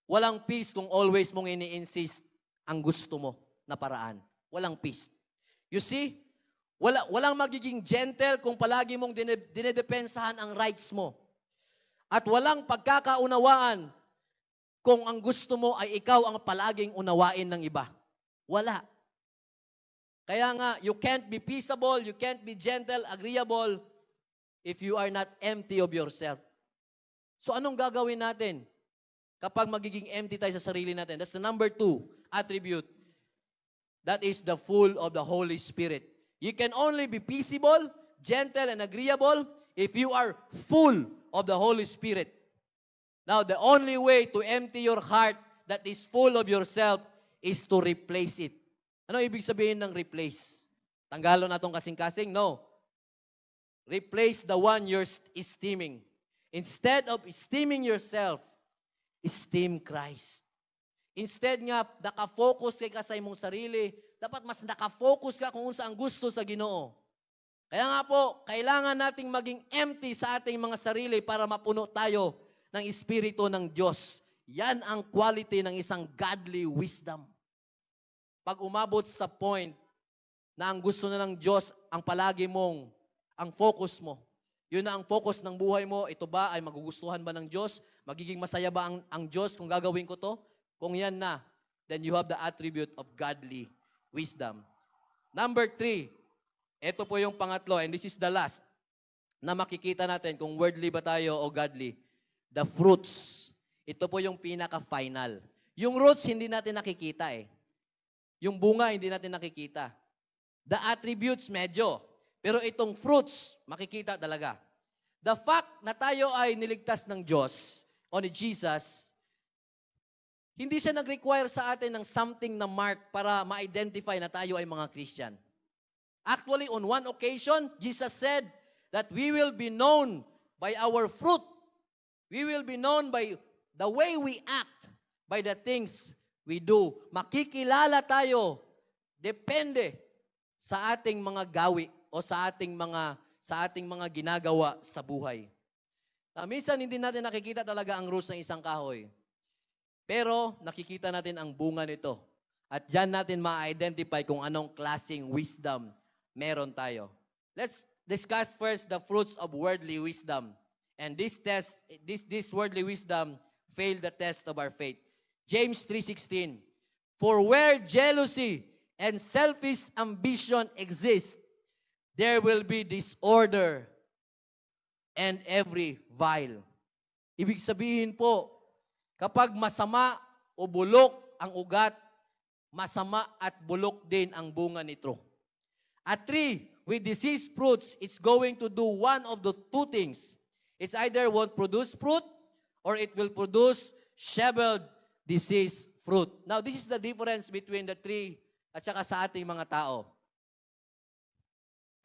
Speaker 3: Walang peace kung always mong ini-insist ang gusto mo na paraan. Walang peace. You see, walang magiging gentle kung palagi mong dinedepensahan ang rights mo. At walang pagkakaunawaan kung ang gusto mo ay ikaw ang palaging unawain ng iba. Wala. Kaya nga, you can't be peaceable, you can't be gentle, agreeable, if you are not empty of yourself. So anong gagawin natin kapag magiging empty tayo sa sarili natin? That's the number 2 attribute. That is the full of the Holy Spirit. You can only be peaceable, gentle, and agreeable if you are full of the Holy Spirit. Now, the only way to empty your heart that is full of yourself is to replace it. Ano ibig sabihin ng replace? Tanggalon natong kasing-kasing? No. Replace the one you're esteeming. Instead of esteeming yourself, esteem Christ. Instead nga, nakafocus ka sa imong sarili, dapat mas nakafocus ka kung saan gusto sa Ginoo. Kaya nga po, kailangan nating maging empty sa ating mga sarili para mapuno tayo ng Espiritu ng Diyos. Yan ang quality ng isang godly wisdom. Pag umabot sa point na ang gusto na ng Diyos, ang palagi mong, ang focus mo, yun na ang focus ng buhay mo, ito ba ay magugustuhan ba ng Diyos? Magiging masaya ba ang Diyos kung gagawin ko to? Kung yan na, then you have the attribute of godly wisdom. Number 3, ito po yung pangatlo, and this is the last, na makikita natin kung worldly ba tayo o godly. The fruits. Ito po yung pinaka-final. Yung roots, hindi natin nakikita eh. Yung bunga, hindi natin nakikita. The attributes, medyo. Pero itong fruits, makikita talaga. The fact na tayo ay niligtas ng Diyos o ni Jesus, hindi siya nag-require sa atin ng something na mark para ma-identify na tayo ay mga Christian. Actually, on one occasion, Jesus said that we will be known by our fruit. We will be known by the way we act, by the things we do. Makikilala tayo, depende sa ating mga gawi o sa ating mga ginagawa sa buhay. Minsan hindi natin nakikita talaga ang roots ng isang kahoy. Pero nakikita natin ang bunga nito. At diyan natin ma-identify kung anong klaseng wisdom meron tayo. Let's discuss first the fruits of worldly wisdom. And this worldly wisdom failed the test of our faith. James 3:16. For where jealousy and selfish ambition exist, there will be disorder and every vile. Ibig sabihin po, kapag masama o bulok ang ugat, masama at bulok din ang bunga nito. A tree with diseased fruits is going to do one of the two things. It's either won't produce fruit or it will produce shriveled, diseased fruit. Now, this is the difference between the tree at saka sa ating mga tao.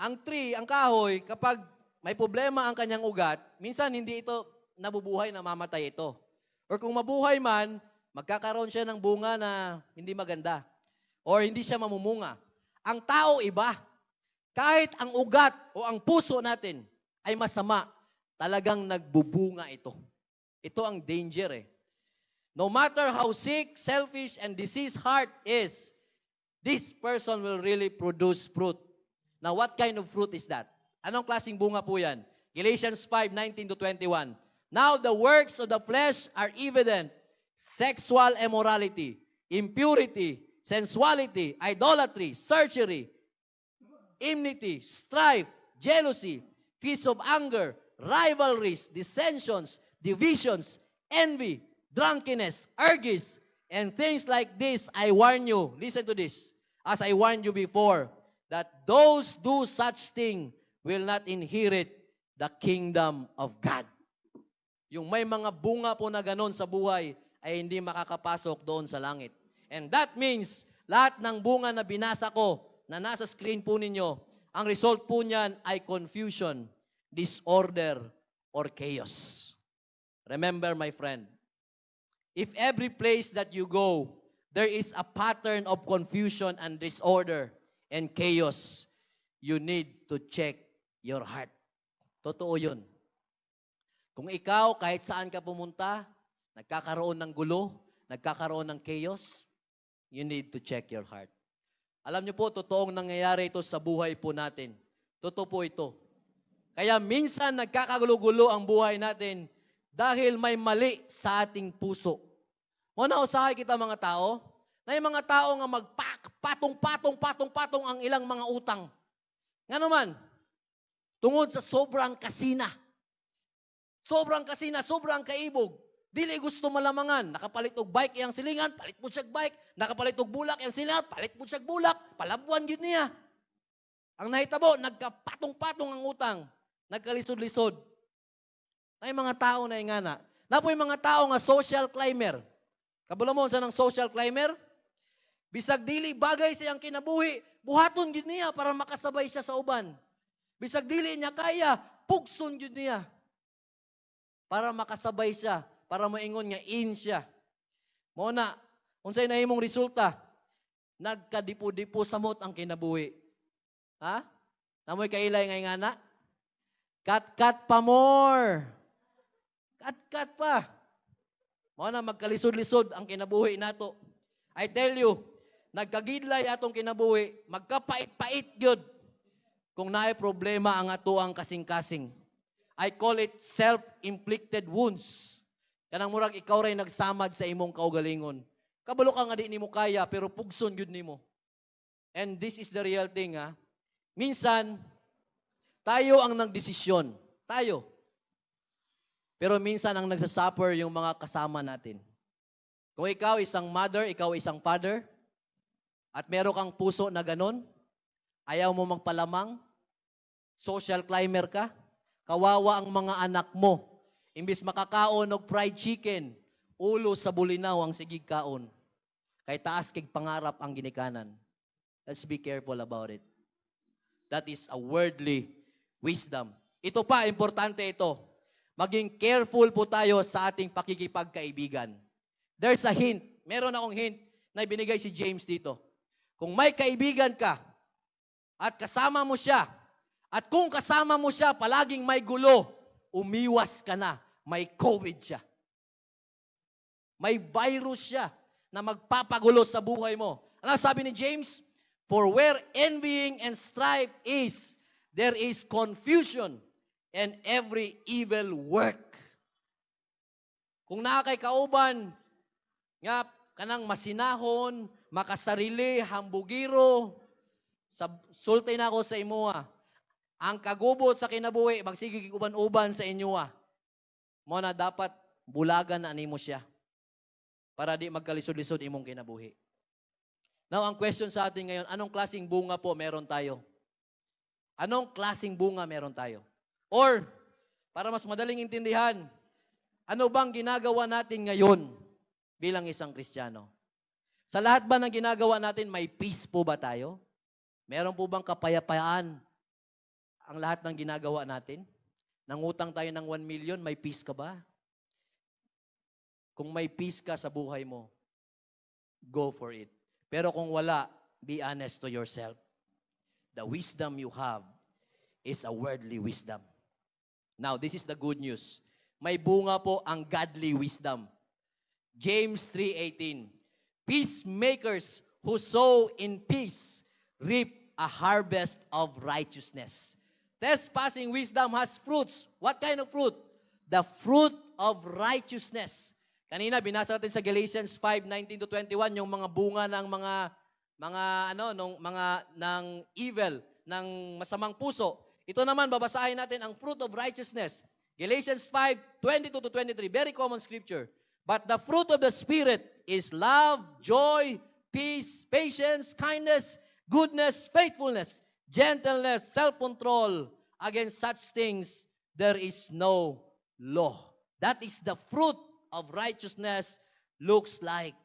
Speaker 3: Ang tree, ang kahoy, kapag may problema ang kanyang ugat, minsan hindi ito nabubuhay, namamatay ito. Or kung mabuhay man, magkakaroon siya ng bunga na hindi maganda. Or hindi siya mamumunga. Ang tao iba. Kahit ang ugat o ang puso natin ay masama, talagang nagbubunga ito. Ito ang danger eh. No matter how sick, selfish, and diseased heart is, this person will really produce fruit. Now, what kind of fruit is that? Anong klaseng bunga po yan? Galatians 5:19-21. Now the works of the flesh are evident. Sexual immorality, impurity, sensuality, idolatry, sorcery, enmity, strife, jealousy, fits of anger, rivalries, dissensions, divisions, envy, drunkenness, orgies, and things like this. I warn you, listen to this, as I warned you before, that those do such thing will not inherit the kingdom of God. Yung may mga bunga po na ganon sa buhay ay hindi makakapasok doon sa langit. And that means, lahat ng bunga na binasa ko, na nasa screen po ninyo, ang result po niyan ay confusion, disorder, or chaos. Remember, my friend, if every place that you go, there is a pattern of confusion and disorder and chaos, you need to check your heart. Totoo yun. Kung ikaw, kahit saan ka pumunta, nagkakaroon ng gulo, nagkakaroon ng chaos, you need to check your heart. Alam niyo po, totoong nangyayari ito sa buhay po natin. Totoo po ito. Kaya minsan nagkakagulo-gulo ang buhay natin dahil may mali sa ating puso. Muna usahay kita mga tao, na yung mga tao nga magpatong-patong ang ilang mga utang. Nga naman, tungod sa sobrang kasina. Sobrang kaibog. Dili gusto malamangan. Nakapalit og bike iyang silingan, palit mo siya bike. Nakapalit og bulak iyang silingan, palit mo siya bulak. Palabuan yun niya. Ang nahitabo, nagkapatong-patong ang utang. Nagkalisod-lisod. Na yung mga tao na ingana. Na po yung mga tao nga social climber. Kabalo mo sa ng social climber? Bisag dili bagay siyang kinabuhi, buhaton yun niya para makasabay siya sa uban. Bisag dili niya kaya, pugson yun niya. Para makasabay siya, para maingon nga in siya. Muna, unsay nahimong resulta? Nagkadipo-dipo samot ang kinabuhi. Ha? Namoy kailay ngay ngana? Kat-kat pa more. Kat-kat pa. Muna, magkalisod-lisod ang kinabuhi nato. I tell you, nagkagidlay atong kinabuhi, magkapait-pait gyud kung naay problema ang ato ang kasing-kasing. I call it self-inflicted wounds. Kanang murag ikaw ray nagsamad sa imong kaugalingon. Kabalo ka nga di nimo kaya pero pugson gyud nimo. And this is the real thing ha. Minsan tayo ang nagdesisyon. Tayo. Pero minsan ang nagsasuffer yung mga kasama natin. Kung ikaw isang mother, ikaw isang father, at meron kang puso na ganon, ayaw mo magpalamang, social climber ka, kawawa ang mga anak mo. Imbis makakaon og fried chicken, ulo sa bulinaw ang sigig kaon. Kay taas kig pangarap ang ginikanan. Let's be careful about it. That is a worldly wisdom. Ito pa, importante ito. Maging careful po tayo sa ating pakikipagkaibigan. There's a hint. Meron akong hint na ibinigay si James dito. Kung may kaibigan ka at kasama mo siya, at kung kasama mo siya, palaging may gulo, umiwas ka na. May COVID siya. May virus siya na magpapagulo sa buhay mo. Ano sabi ni James? For where envying and strife is, there is confusion and every evil work. Kung nakakay kauban, nga kanang masinahon, makasarili, hambugiro, sultay na ako sa imuha. Ang kagubot sa kinabuhi, magsigig uban-uban sa inyo. Mo na dapat bulagan na animo siya para di magkalisod-lisod imong kinabuhi. Now, ang question sa atin ngayon, anong klaseng bunga po meron tayo? Anong klaseng bunga meron tayo? Or, para mas madaling intindihan, ano bang ginagawa natin ngayon bilang isang Kristiyano? Sa lahat ba ng ginagawa natin, may peace po ba tayo? Meron po bang kapayapaan ang lahat ng ginagawa natin? Nangutang tayo ng 1 million, may peace ka ba? Kung may peace ka sa buhay mo, go for it. Pero kung wala, be honest to yourself. The wisdom you have is a worldly wisdom. Now, this is the good news. May bunga po ang godly wisdom. James 3:18. Peacemakers who sow in peace reap a harvest of righteousness. Trespassing wisdom has fruits. What kind of fruit? The fruit of righteousness. Kanina binasa natin sa Galatians 5:19 to 21 yung mga bunga ng ng evil, ng masamang puso. Ito naman babasahin natin ang fruit of righteousness. Galatians 5:22 to 23, very common scripture. But the fruit of the Spirit is love, joy, peace, patience, kindness, goodness, faithfulness, gentleness, self-control. Against such things there is no law. That is the fruit of righteousness looks like.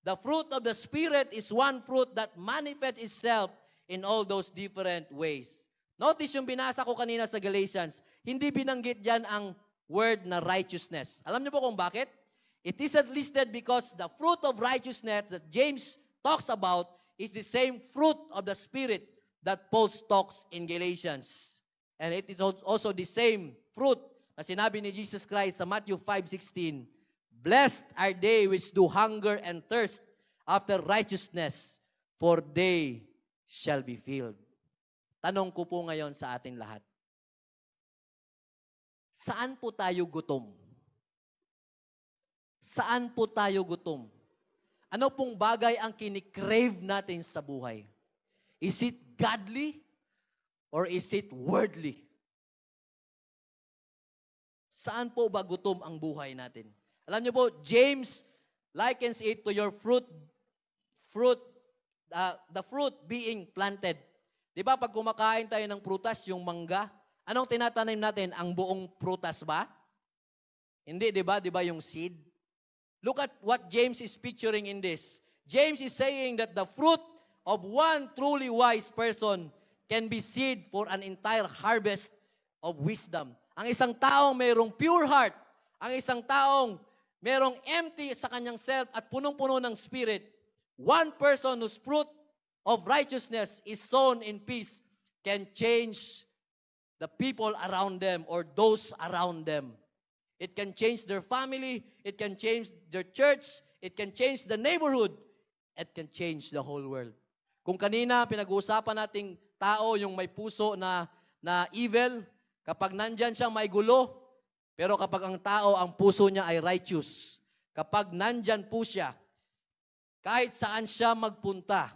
Speaker 3: The fruit of the Spirit is one fruit that manifests itself in all those different ways. Notice yung binasa ko kanina sa Galatians, hindi binanggit dyan ang word na righteousness. Alam niyo po kung bakit? It isn't listed because the fruit of righteousness that James talks about is the same fruit of the Spirit that Paul talks in Galatians. And it is also the same fruit na sinabi ni Jesus Christ sa Matthew 5:16, Blessed are they which do hunger and thirst after righteousness, for they shall be filled. Tanong ko po ngayon sa atin lahat. Saan po tayo gutom? Saan po tayo gutom? Ano pong bagay ang kinikrave natin sa buhay? Is it godly or is it worldly? Saan po ba gutom ang buhay natin? Alam niyo po, James likens it to your the fruit being planted. Di ba pag kumakain tayo ng prutas, yung mangga, anong tinatanim natin? Ang buong prutas ba? Hindi, di ba? Di ba yung seed? Look at what James is picturing in this. James is saying that the fruit of one truly wise person can be seed for an entire harvest of wisdom. Ang isang taong mayroong pure heart, ang isang taong mayroong empty sa kanyang self at punong-puno ng spirit, one person whose fruit of righteousness is sown in peace can change the people around them or those around them. It can change their family, it can change their church, it can change the neighborhood, it can change the whole world. Kung kanina pinag-uusapan nating tao yung may puso na evil, kapag nandyan siyang may gulo, pero kapag ang tao, ang puso niya ay righteous, kapag nandyan po siya, kahit saan siya magpunta,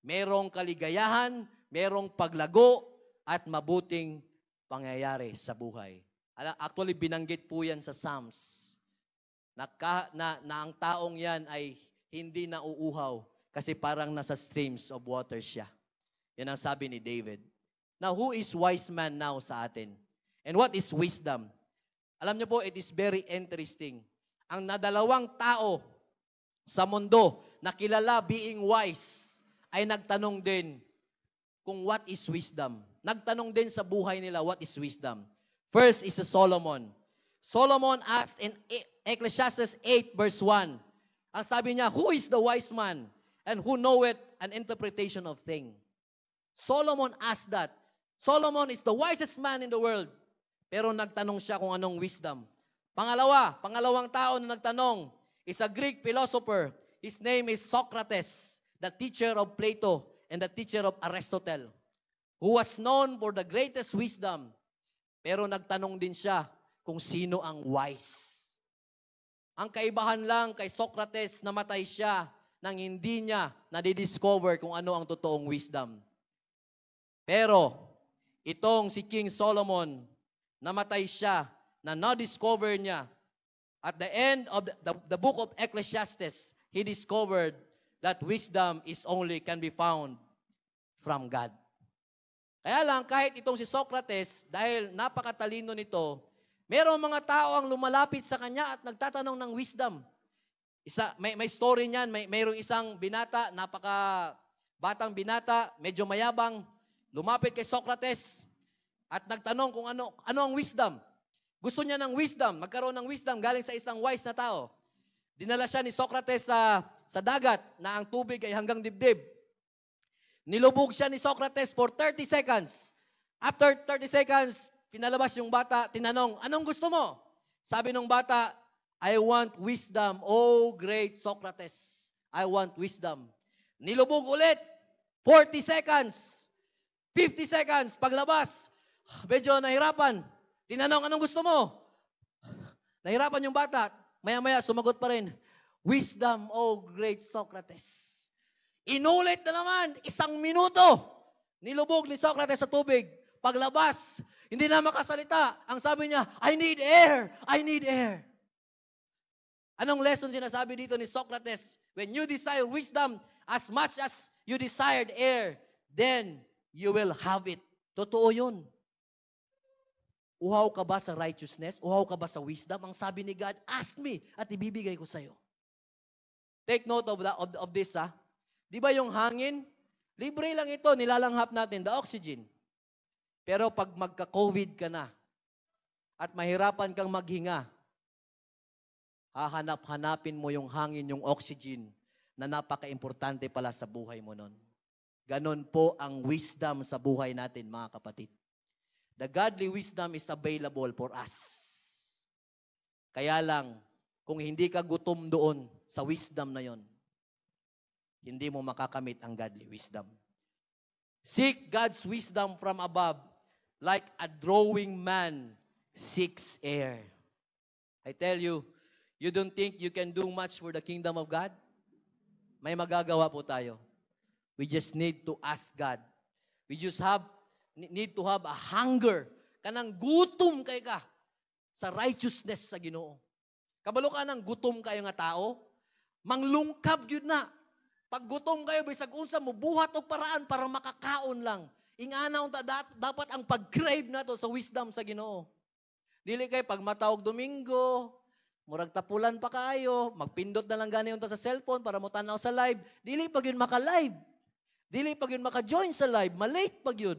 Speaker 3: merong kaligayahan, merong paglago, at mabuting pangyayari sa buhay. Actually, binanggit po yan sa Psalms, na ang taong yan ay hindi nauuhaw kasi parang nasa streams of water siya. Yan ang sabi ni David. Now, who is wise man now sa atin? And what is wisdom? Alam niyo po, it is very interesting. Ang nadalawang tao sa mundo na kilala being wise ay nagtanong din kung what is wisdom. Nagtanong din sa buhay nila, what is wisdom? First is Solomon. Solomon asked in Ecclesiastes 8 verse 1. Ang sabi niya, who is the wise man and who knoweth an interpretation of thing? Solomon asked that. Solomon is the wisest man in the world. Pero nagtanong siya kung anong wisdom. Pangalawang tao na nagtanong is a Greek philosopher. His name is Socrates, the teacher of Plato and the teacher of Aristotle, who was known for the greatest wisdom. Pero nagtanong din siya kung sino ang wise. Ang kaibahan lang kay Socrates, namatay siya nang hindi niya nadidiscover kung ano ang totoong wisdom. Pero itong si King Solomon, namatay siya na na-discover niya. At the end of the book of Ecclesiastes, he discovered that wisdom can be found from God. Kaya lang, kahit itong si Socrates, dahil napakatalino nito, merong mga tao ang lumalapit sa kanya at nagtatanong ng wisdom. May story niyan, mayroong isang binata, batang binata, medyo mayabang, lumapit kay Socrates at nagtanong kung ano ang wisdom. Gusto niya ng wisdom, magkaroon ng wisdom galing sa isang wise na tao. Dinala siya ni Socrates sa dagat na ang tubig ay hanggang dibdib. Nilubog siya ni Socrates for 30 seconds. After 30 seconds, pinalabas yung bata, tinanong, anong gusto mo? Sabi ng bata, I want wisdom, oh great Socrates. I want wisdom. Nilubog ulit, 40 seconds, 50 seconds, paglabas, Medyo nahirapan. Tinanong, anong gusto mo? Nahirapan yung bata. Maya-maya, sumagot pa rin. Wisdom, O great Socrates. Inulit na naman, 1 minuto. Nilubog ni Socrates sa tubig. Paglabas, hindi na makasalita. Ang sabi niya, I need air. I need air. Anong lesson sinasabi dito ni Socrates? When you desire wisdom as much as you desired air, then you will have it. Totoo yun. Uhaw ka ba sa righteousness? Uhaw ka ba sa wisdom? Ang sabi ni God, ask me at ibibigay ko sa'yo. Take note of this, ha? Di ba yung hangin? Libre lang ito, nilalanghap natin, the oxygen. Pero pag magka-COVID ka na at mahirapan kang maghinga, hahanap-hanapin mo yung hangin, yung oxygen na napaka-importante pala sa buhay mo nun. Ganon po ang wisdom sa buhay natin, mga kapatid. The godly wisdom is available for us. Kaya lang, kung hindi ka gutom doon sa wisdom na yon, hindi mo makakamit ang godly wisdom. Seek God's wisdom from above like a drawing man seeks air. I tell you, you don't think you can do much for the kingdom of God? May magagawa po tayo. We just need to ask God. We just need to have a hunger. Kanang gutom kay ka sa righteousness sa Ginoo. Kabalo ka ng gutom kayo nga tao, manglungkab yun na. Pag gutom kayo, bisag unsa mo, buhat o paraan para makakaon lang. Ingana unta dapat ang pag-crave na to sa wisdom sa Ginoo. Dili kay pag matawag Domingo, murag tapulan pa kayo, magpindot na lang gani unta sa cellphone para mo tanaw sa live. Dili pag yun maka-live. Dili pag yun maka-join sa live, malate pag yun.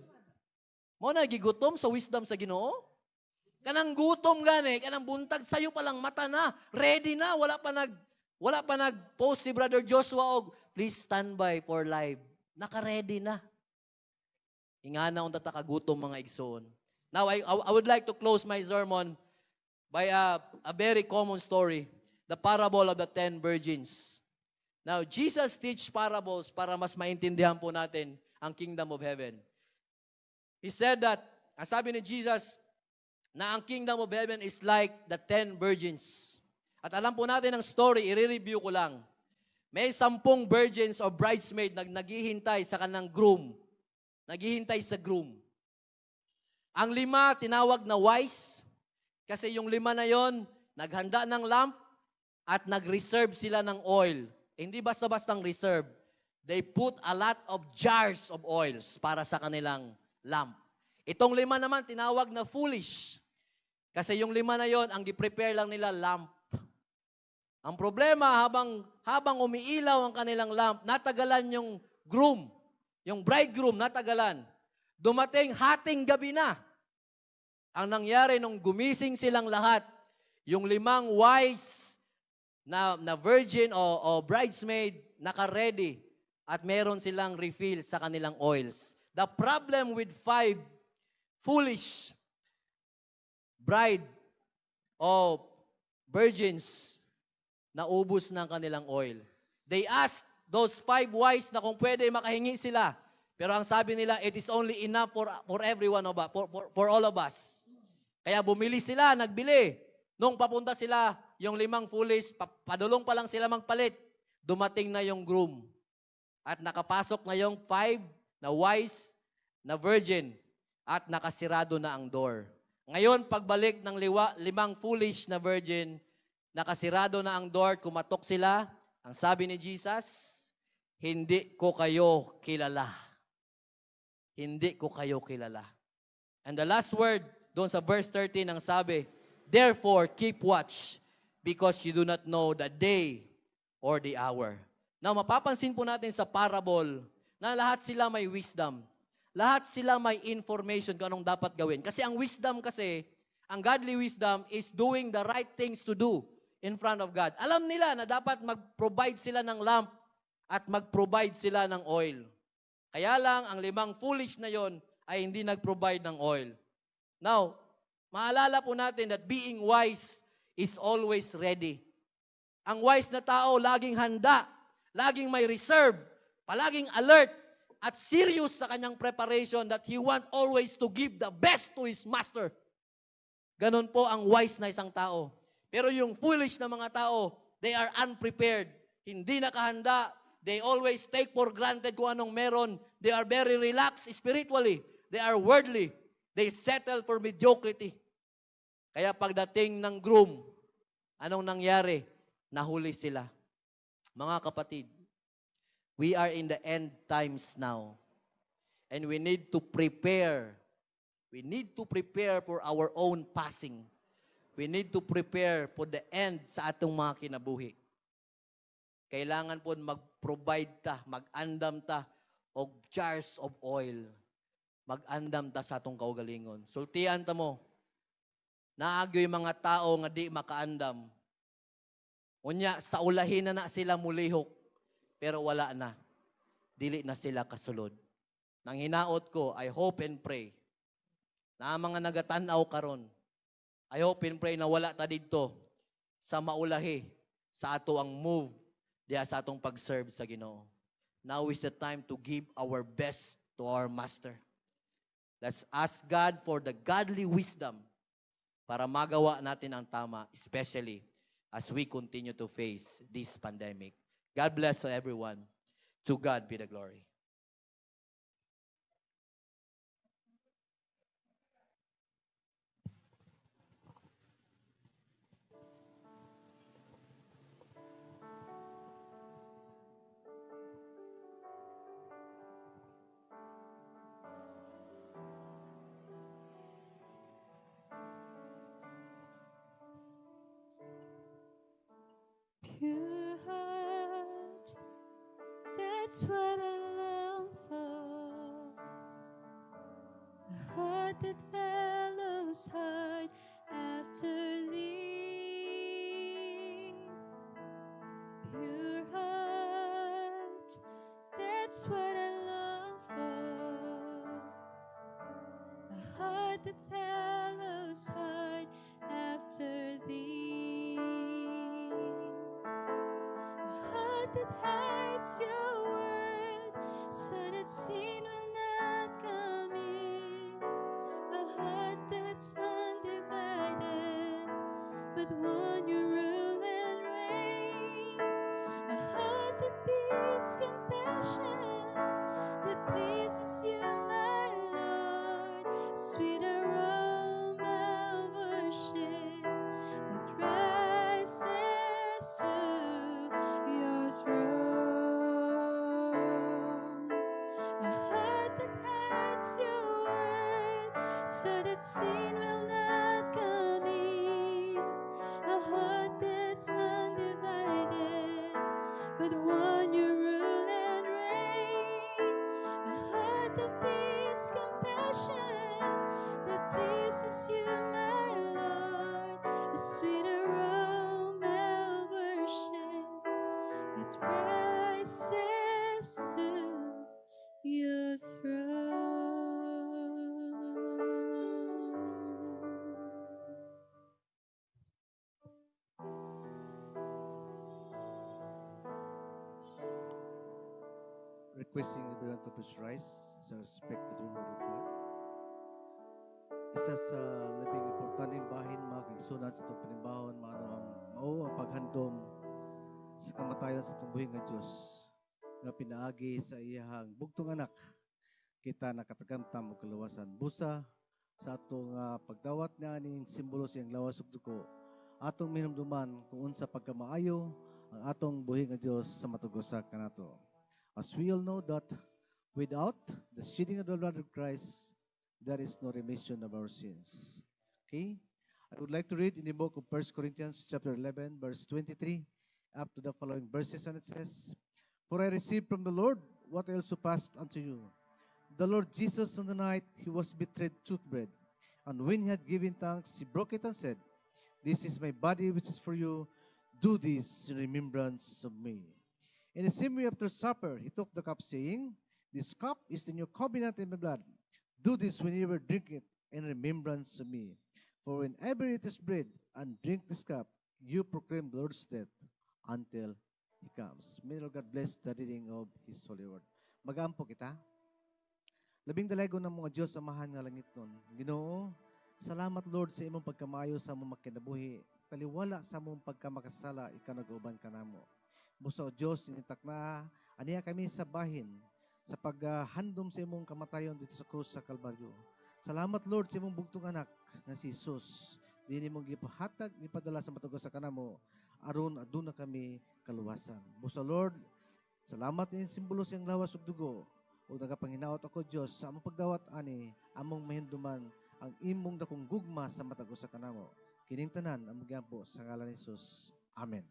Speaker 3: Mo na gigutom sa wisdom sa Ginoo? Kanang gutom gani, kanang buntag sayo pa lang mata na, ready na, wala pa nag-post si Brother Joshua og please stand by for live. Naka-ready na. Ingana unta ta kagutom mga igsoon. Now I would like to close my sermon by a very common story, the parable of the 10 virgins. Now Jesus teach parables para mas maintindihan po natin ang kingdom of heaven. He said that, ang sabi ni Jesus, na ang kingdom of heaven is like the 10 virgins. At alam po natin ang story, i-review ko lang. May 10 virgins or bridesmaid naghihintay sa kanang groom. Naghihintay sa groom. Ang 5 tinawag na wise, kasi yung 5 na yon naghanda ng lamp at nag-reserve sila ng oil. Hindi basta-bastang reserve. They put a lot of jars of oils para sa kanilang lamp. Itong 5 naman tinawag na foolish. Kasi yung 5 na yon, ang gi-prepare lang nila lamp. Ang problema, habang umiilaw ang kanilang lamp, natagalan yung groom, yung bridegroom, natagalan. Dumating hating gabi na. Ang nangyari nung gumising silang lahat, yung 5 wise na virgin o bridesmaid, naka-ready at meron silang refill sa kanilang oils. The problem with 5 foolish bride o virgins, naubos ng kanilang oil. They asked those 5 wise na kung pwede makahingi sila. Pero ang sabi nila, it is only enough for everyone of us, for all of us. Kaya bumili sila, nagbili. Nung papunta sila, yung 5 foolish, padulong pa lang sila magpalit. Dumating na yung groom. At nakapasok na yung 5 na wise na virgin. At nakasirado na ang door. Ngayon, pagbalik ng 5 foolish na virgin, nakasirado na ang door, kumatok sila. Ang sabi ni Jesus, hindi ko kayo kilala. Hindi ko kayo kilala. And the last word, doon sa verse 13, ang sabi, therefore, keep watch, because you do not know the day or the hour. Now, mapapansin po natin sa parable na lahat sila may wisdom. Lahat sila may information kung anong dapat gawin. Kasi ang wisdom kasi, ang godly wisdom is doing the right things to do in front of God. Alam nila na dapat mag-provide sila ng lamp at mag-provide sila ng oil. Kaya lang, ang 5 foolish na yon ay hindi nag-provide ng oil. Now, maalala po natin that being wise is always ready. Ang wise na tao, laging handa, laging may reserve, palaging alert, at serious sa kanyang preparation that he want always to give the best to his master. Ganon po ang wise na isang tao. Pero yung foolish na mga tao, they are unprepared. Hindi nakahanda. They always take for granted kung anong meron. They are very relaxed spiritually. They are worldly. They settle for mediocrity. Kaya pagdating ng groom, anong nangyari? Nahuli sila. Mga kapatid, we are in the end times now. And we need to prepare. We need to prepare for our own passing. We need to prepare for the end sa atong mga kinabuhi. Kailangan po mag-provide ta, mag-andam ta og jars of oil. Mag-andam ta sa atong kaugalingon. Sultian ta mo, naagyo yung mga tao nga di makaandam. Unya, sa ulahin na sila mulihok, pero wala na. Dili na sila kasulod. Nang hinaot ko, I hope and pray na ang mga nagatanaw karon, I hope and pray na wala ta didto sa maulahi sa ato ang move diya sa atong pag-serve sa Ginoo. Now is the time to give our best to our Master. Let's ask God for the godly wisdom para magawa natin ang tama, especially as we continue to face this pandemic. God bless to everyone. To God be the glory.
Speaker 2: Pure heart, that's what I long for. A heart that follows hard after thee. Pure heart, that's what I long for. A heart that follows hard after thee. That hides your word, so that sin will not come in. A heart that's undivided, but one you rule and reign. A heart that beats compassion, that pleases you, my Lord. Sweet aroma of worship that rises to your throne. A heart that hides your word, so that sin will not come in. A heart that's undivided, but one you rule and reign. A heart that beats compassion, that pleases you, my Lord. A sweet aroma of worship that rises to your throne.
Speaker 1: Requesting everyone to please rise as a respect to the word of God. Isa sa labing importanteng bahin mga kaigsunan sa itong panimbahon, mao ang paghandom sa kamatayon sa itong buhing nga Diyos nga pinaagi sa iyahang bugtong anak. Kita nakatagamtam og kaluwasan busa sa atong pagdawat nga ning simbolo sa iyang lawas ug dugo. Atong minumduman kung unsa pagkamaayo ang atong buhing nga Diyos sa matugosa kanato. As we all know that without the shedding of the blood of Christ, there is no remission of our sins. Okay? I would like to read in the book of 1 Corinthians chapter 11, verse 23, up to the following verses, and it says, For I received from the Lord what I also passed unto you. The Lord Jesus, on the night he was betrayed, took bread, and when he had given thanks, he broke it and said, This is my body which is for you. Do this in remembrance of me. In the same way, after supper, he took the cup, saying, This cup is the new covenant in my blood. Do this whenever you drink it in remembrance of me. For whenever you eat this bread and drink this cup, you proclaim the Lord's death until He comes. May the Lord God bless the reading of His holy word. Mag-aampo kita. Labing dalago ng mga Diyos samahan nga langit nun. Ginoo, salamat Lord sa imong pagkamayo sa among makinabuhi. Taliwala sa among pagkamakasala, ikaw nag-uban ka namo. Busa o Diyos, initak na, aniya kami sa bahin, sa paghandom sa imong kamatayon dito sa krus sa Kalbaryo. Salamat Lord sa imong bugtong anak nga si Jesus. Di nimong gipahatag, ipadala sa matugos sa kanamo, aron aduna kami kaluwasan. Busa Lord, salamat in simbolo siyang lawas ug dugo. O nagapanginaot ako Dios sa among pagdawat ani among mahinduman ang imong dakong gugma sa matag usa kanamo. Kining tanan among giampo sa ngalan ni Jesus. Amen.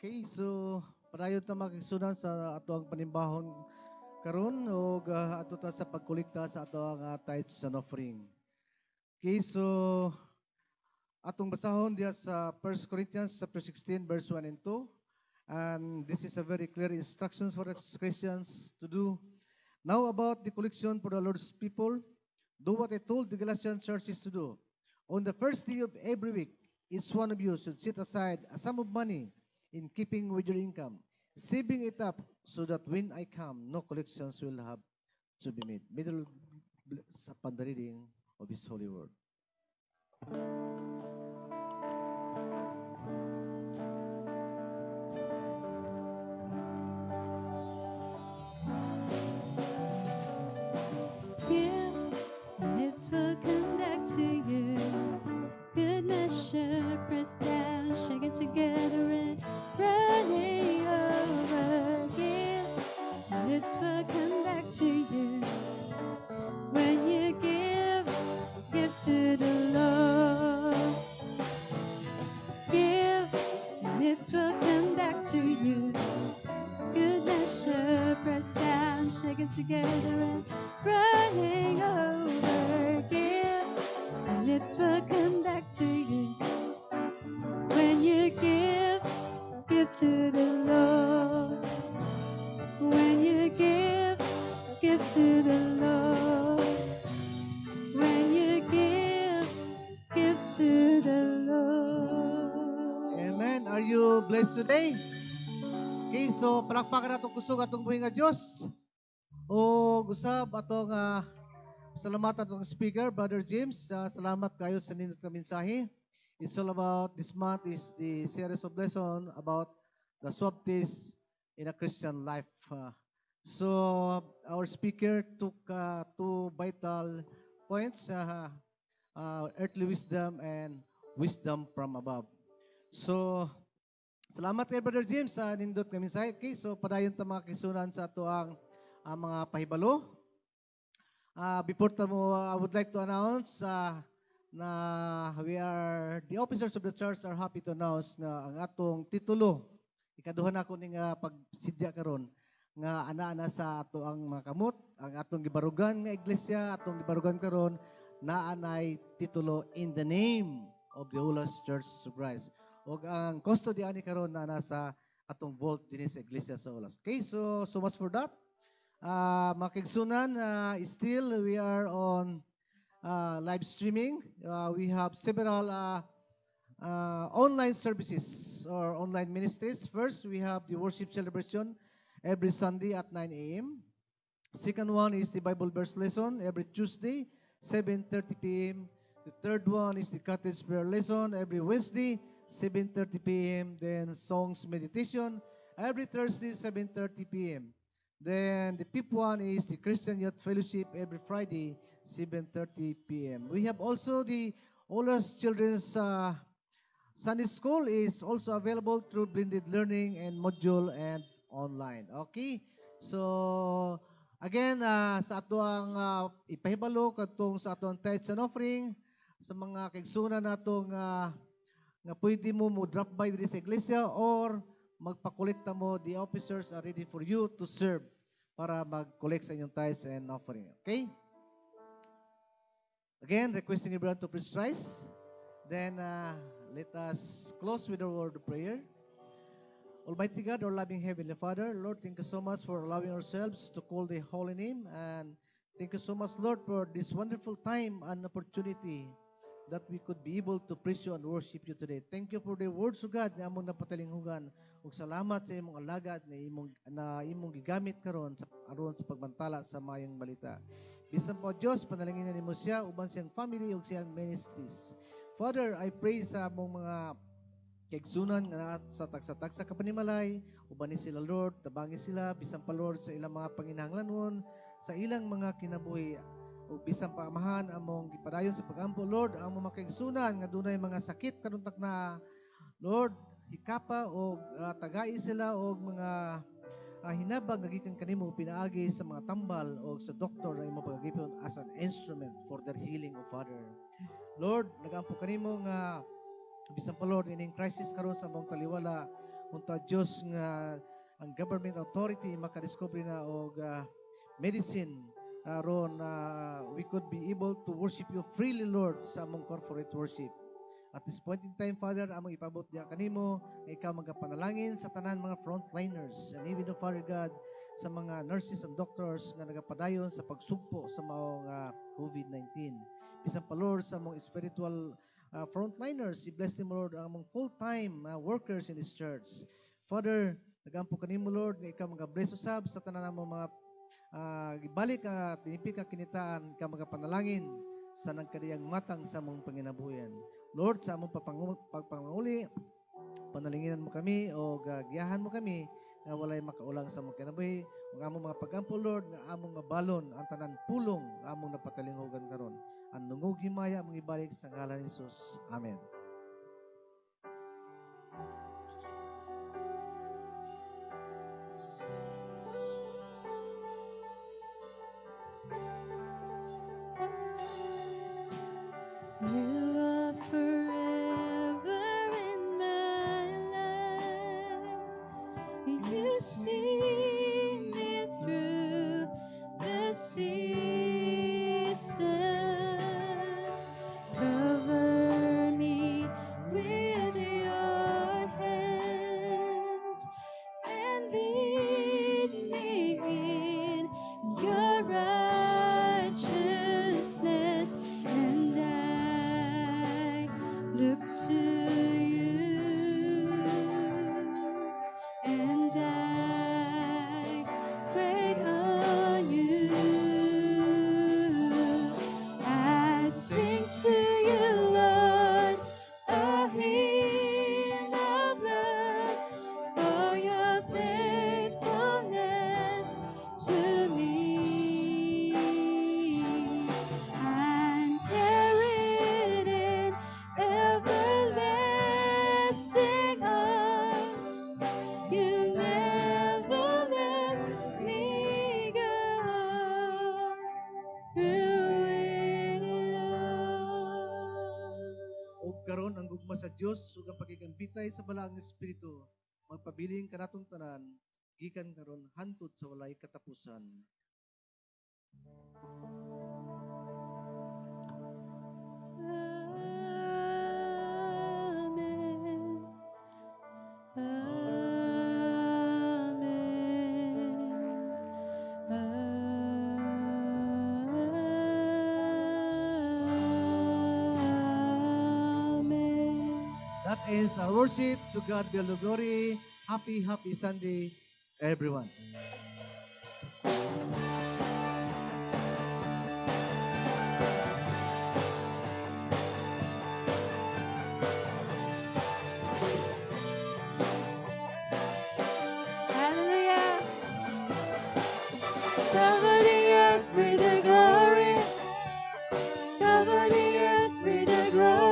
Speaker 1: Okay, so padayon ta makigsunan sa ato ang panimbahon karon o ato ta sa pagkolekta sa ato ang tithes and offering. Okay, so atong basahon diya sa 1 Corinthians chapter 16 verse 1 and 2. And this is a very clear instructions for us Christians to do. Now about the collection for the Lord's people, do what I told the Galatian churches to do. On the first day of every week, each one of you should set aside a sum of money in keeping with your income, saving it up so that when I come, no collections will have to be made. Middle sa pandareading of His holy word.
Speaker 4: Give, and it will come back to you. Good measure, pressed down, shaken together, and running over. Give, and it will come back to you. When you give to the Lord. Give, and it will come back to you. Good measure, pressed down, shaken together, and running over. Give, and it will come back to you. When you give to the Lord. When you give to the Lord. When you give to the Lord.
Speaker 1: Amen. Are you blessed today? Okay, so palakpakan atong kusog atong buhi nga Dios. O gusab atong salamatan atong speaker, Brother James. Salamat kayo sa nindot ka mensahe. It's all about this month is the series of lesson about the swab test in a Christian life. So our speaker took two vital points, earthly wisdom and wisdom from above. So salamat kay Brother James sa nindot nga mensahe. Okay, so padayon ta mga kisunan sa ato ang mga pahibalo. Before tamo, I would like to announce na the officers of the church are happy to announce na ang atong titulo, ikaduha na ko ning pagsidya karon nga ana-ana sa ato ang mga kamot, ang atong gibarugan nga iglesia, atong gibarugan karon naanay titulo in the name of the Holiness Church of Christ. O ang custody ani karon na nasa atong vault dinhi sa iglesia sa Olas. Okay, so much for that. Makigsunan, still we are on live streaming. We have several online services or online ministries. First, we have the worship celebration every Sunday at 9 a.m. Second one is the Bible verse lesson every Tuesday, 7:30 p.m. The third one is the cottage prayer lesson every Wednesday, 7:30 p.m. Then songs meditation every Thursday, 7:30 p.m. Then the fifth one is the Christian Youth Fellowship every Friday, 7:30 p.m. We have also the Ola's Children's Sunday School is also available through blended learning and module and online. Okay? So, again, sa ato ang ipahibalo katong sa ato ang tithes and offering, sa mga kaigsunan natong nga pwede mo drop by diri sa iglesia or magpakolekta mo, the officers are ready for you to serve para mag-collect sa inyong tithes and offering. Okay? Again, requesting everyone to please rise. Then, let us close with a word of prayer. Almighty God, our loving Heavenly Father, Lord, thank you so much for allowing ourselves to call the holy name. And thank you so much, Lord, for this wonderful time and opportunity that we could be able to praise you and worship you today. Thank you for the words of God na among napatalinghugan. Ug salamat sa imong alagad na imong gigamit karon sa pagbantala sa mayong balita. Bisan po Dios, panalangin nimo siya uban siyang family ug siyang ministries. Father, I pray sa among mga kaigsunan nga sa tagsa-tagsa kapanimalay, uban ni sila Lord, tabangi sila bisan pa Lord sa ilang mga panginahanglanon, sa ilang mga kinabuhi o bisan pa amahan among gipadayon sa pagampo Lord, ang mga kaigsunan nga dunay mga sakit kaduntak na Lord, hikapa o tagai sila og mga hinabag nga gikan kanimo pinaagi sa mga tambal o sa doktor na imong pagagipon as an instrument for their healing, O Father. Lord, nagampo kanimo nga bisan pa Lord ining crisis karon sa among taliwala unta Dios nga ang government authority makadiscover na og medicine ron we could be able to worship you freely Lord sa among corporate worship. At this point in time, Father, among ipabot diya kanimo nga ikaw magapanalangin sa tanan mga frontliners and even, O Father God, sa mga nurses and doctors nga nagapadayon sa pagsugpo sa maong COVID-19. Bisan pa Lord sa among spiritual frontliners, i-bless them Lord ang among full-time workers in this church. Father, nagampo kanimo Lord nga ikaw magabless usab sa tanan namong mga ibalik tinipik ang kinitaan ikaw magapanalangin sa nagkadiyang matang sa among panginabuhian. Lord, sa among pagpanguli, panalinginan mo kami o giyahan mo kami na walay makaulang sa among kinabuhi. Ang among mga pagampo, Lord, nga among mabalon ang tanan pulong among napatalinghogan karon. Ang nungog himaya among ibalik sa ngalan ni Jesus. Amen.
Speaker 4: You are forever in my life. You see me through the seasons. Cover me with your hand and lead me in your righteousness. And I look to you, and I wait on you. I sing to you, Lord, a hymn of love for your faithfulness to me. I'm carried in everlasting arms. You never let me go through it all.
Speaker 1: O karon ang gugma sa Dios ug ang pagkikambitay sa balaang espiritu magpabiling kanatong tanan gikan karon hantod sa walay katapusan.
Speaker 4: Amen. Amen. Amen.
Speaker 1: That is our worship. To God be all the glory. Happy Sunday, everyone.
Speaker 4: Hallelujah. Cover the earth with your glory. Cover the earth with your glory.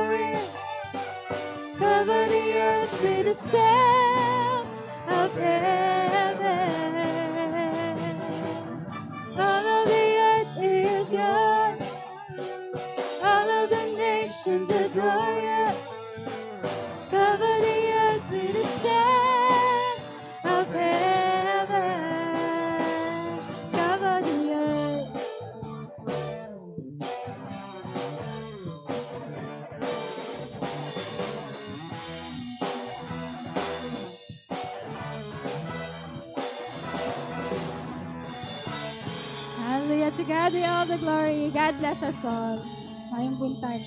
Speaker 4: To God be all the glory. God bless us all. Mayong buntag.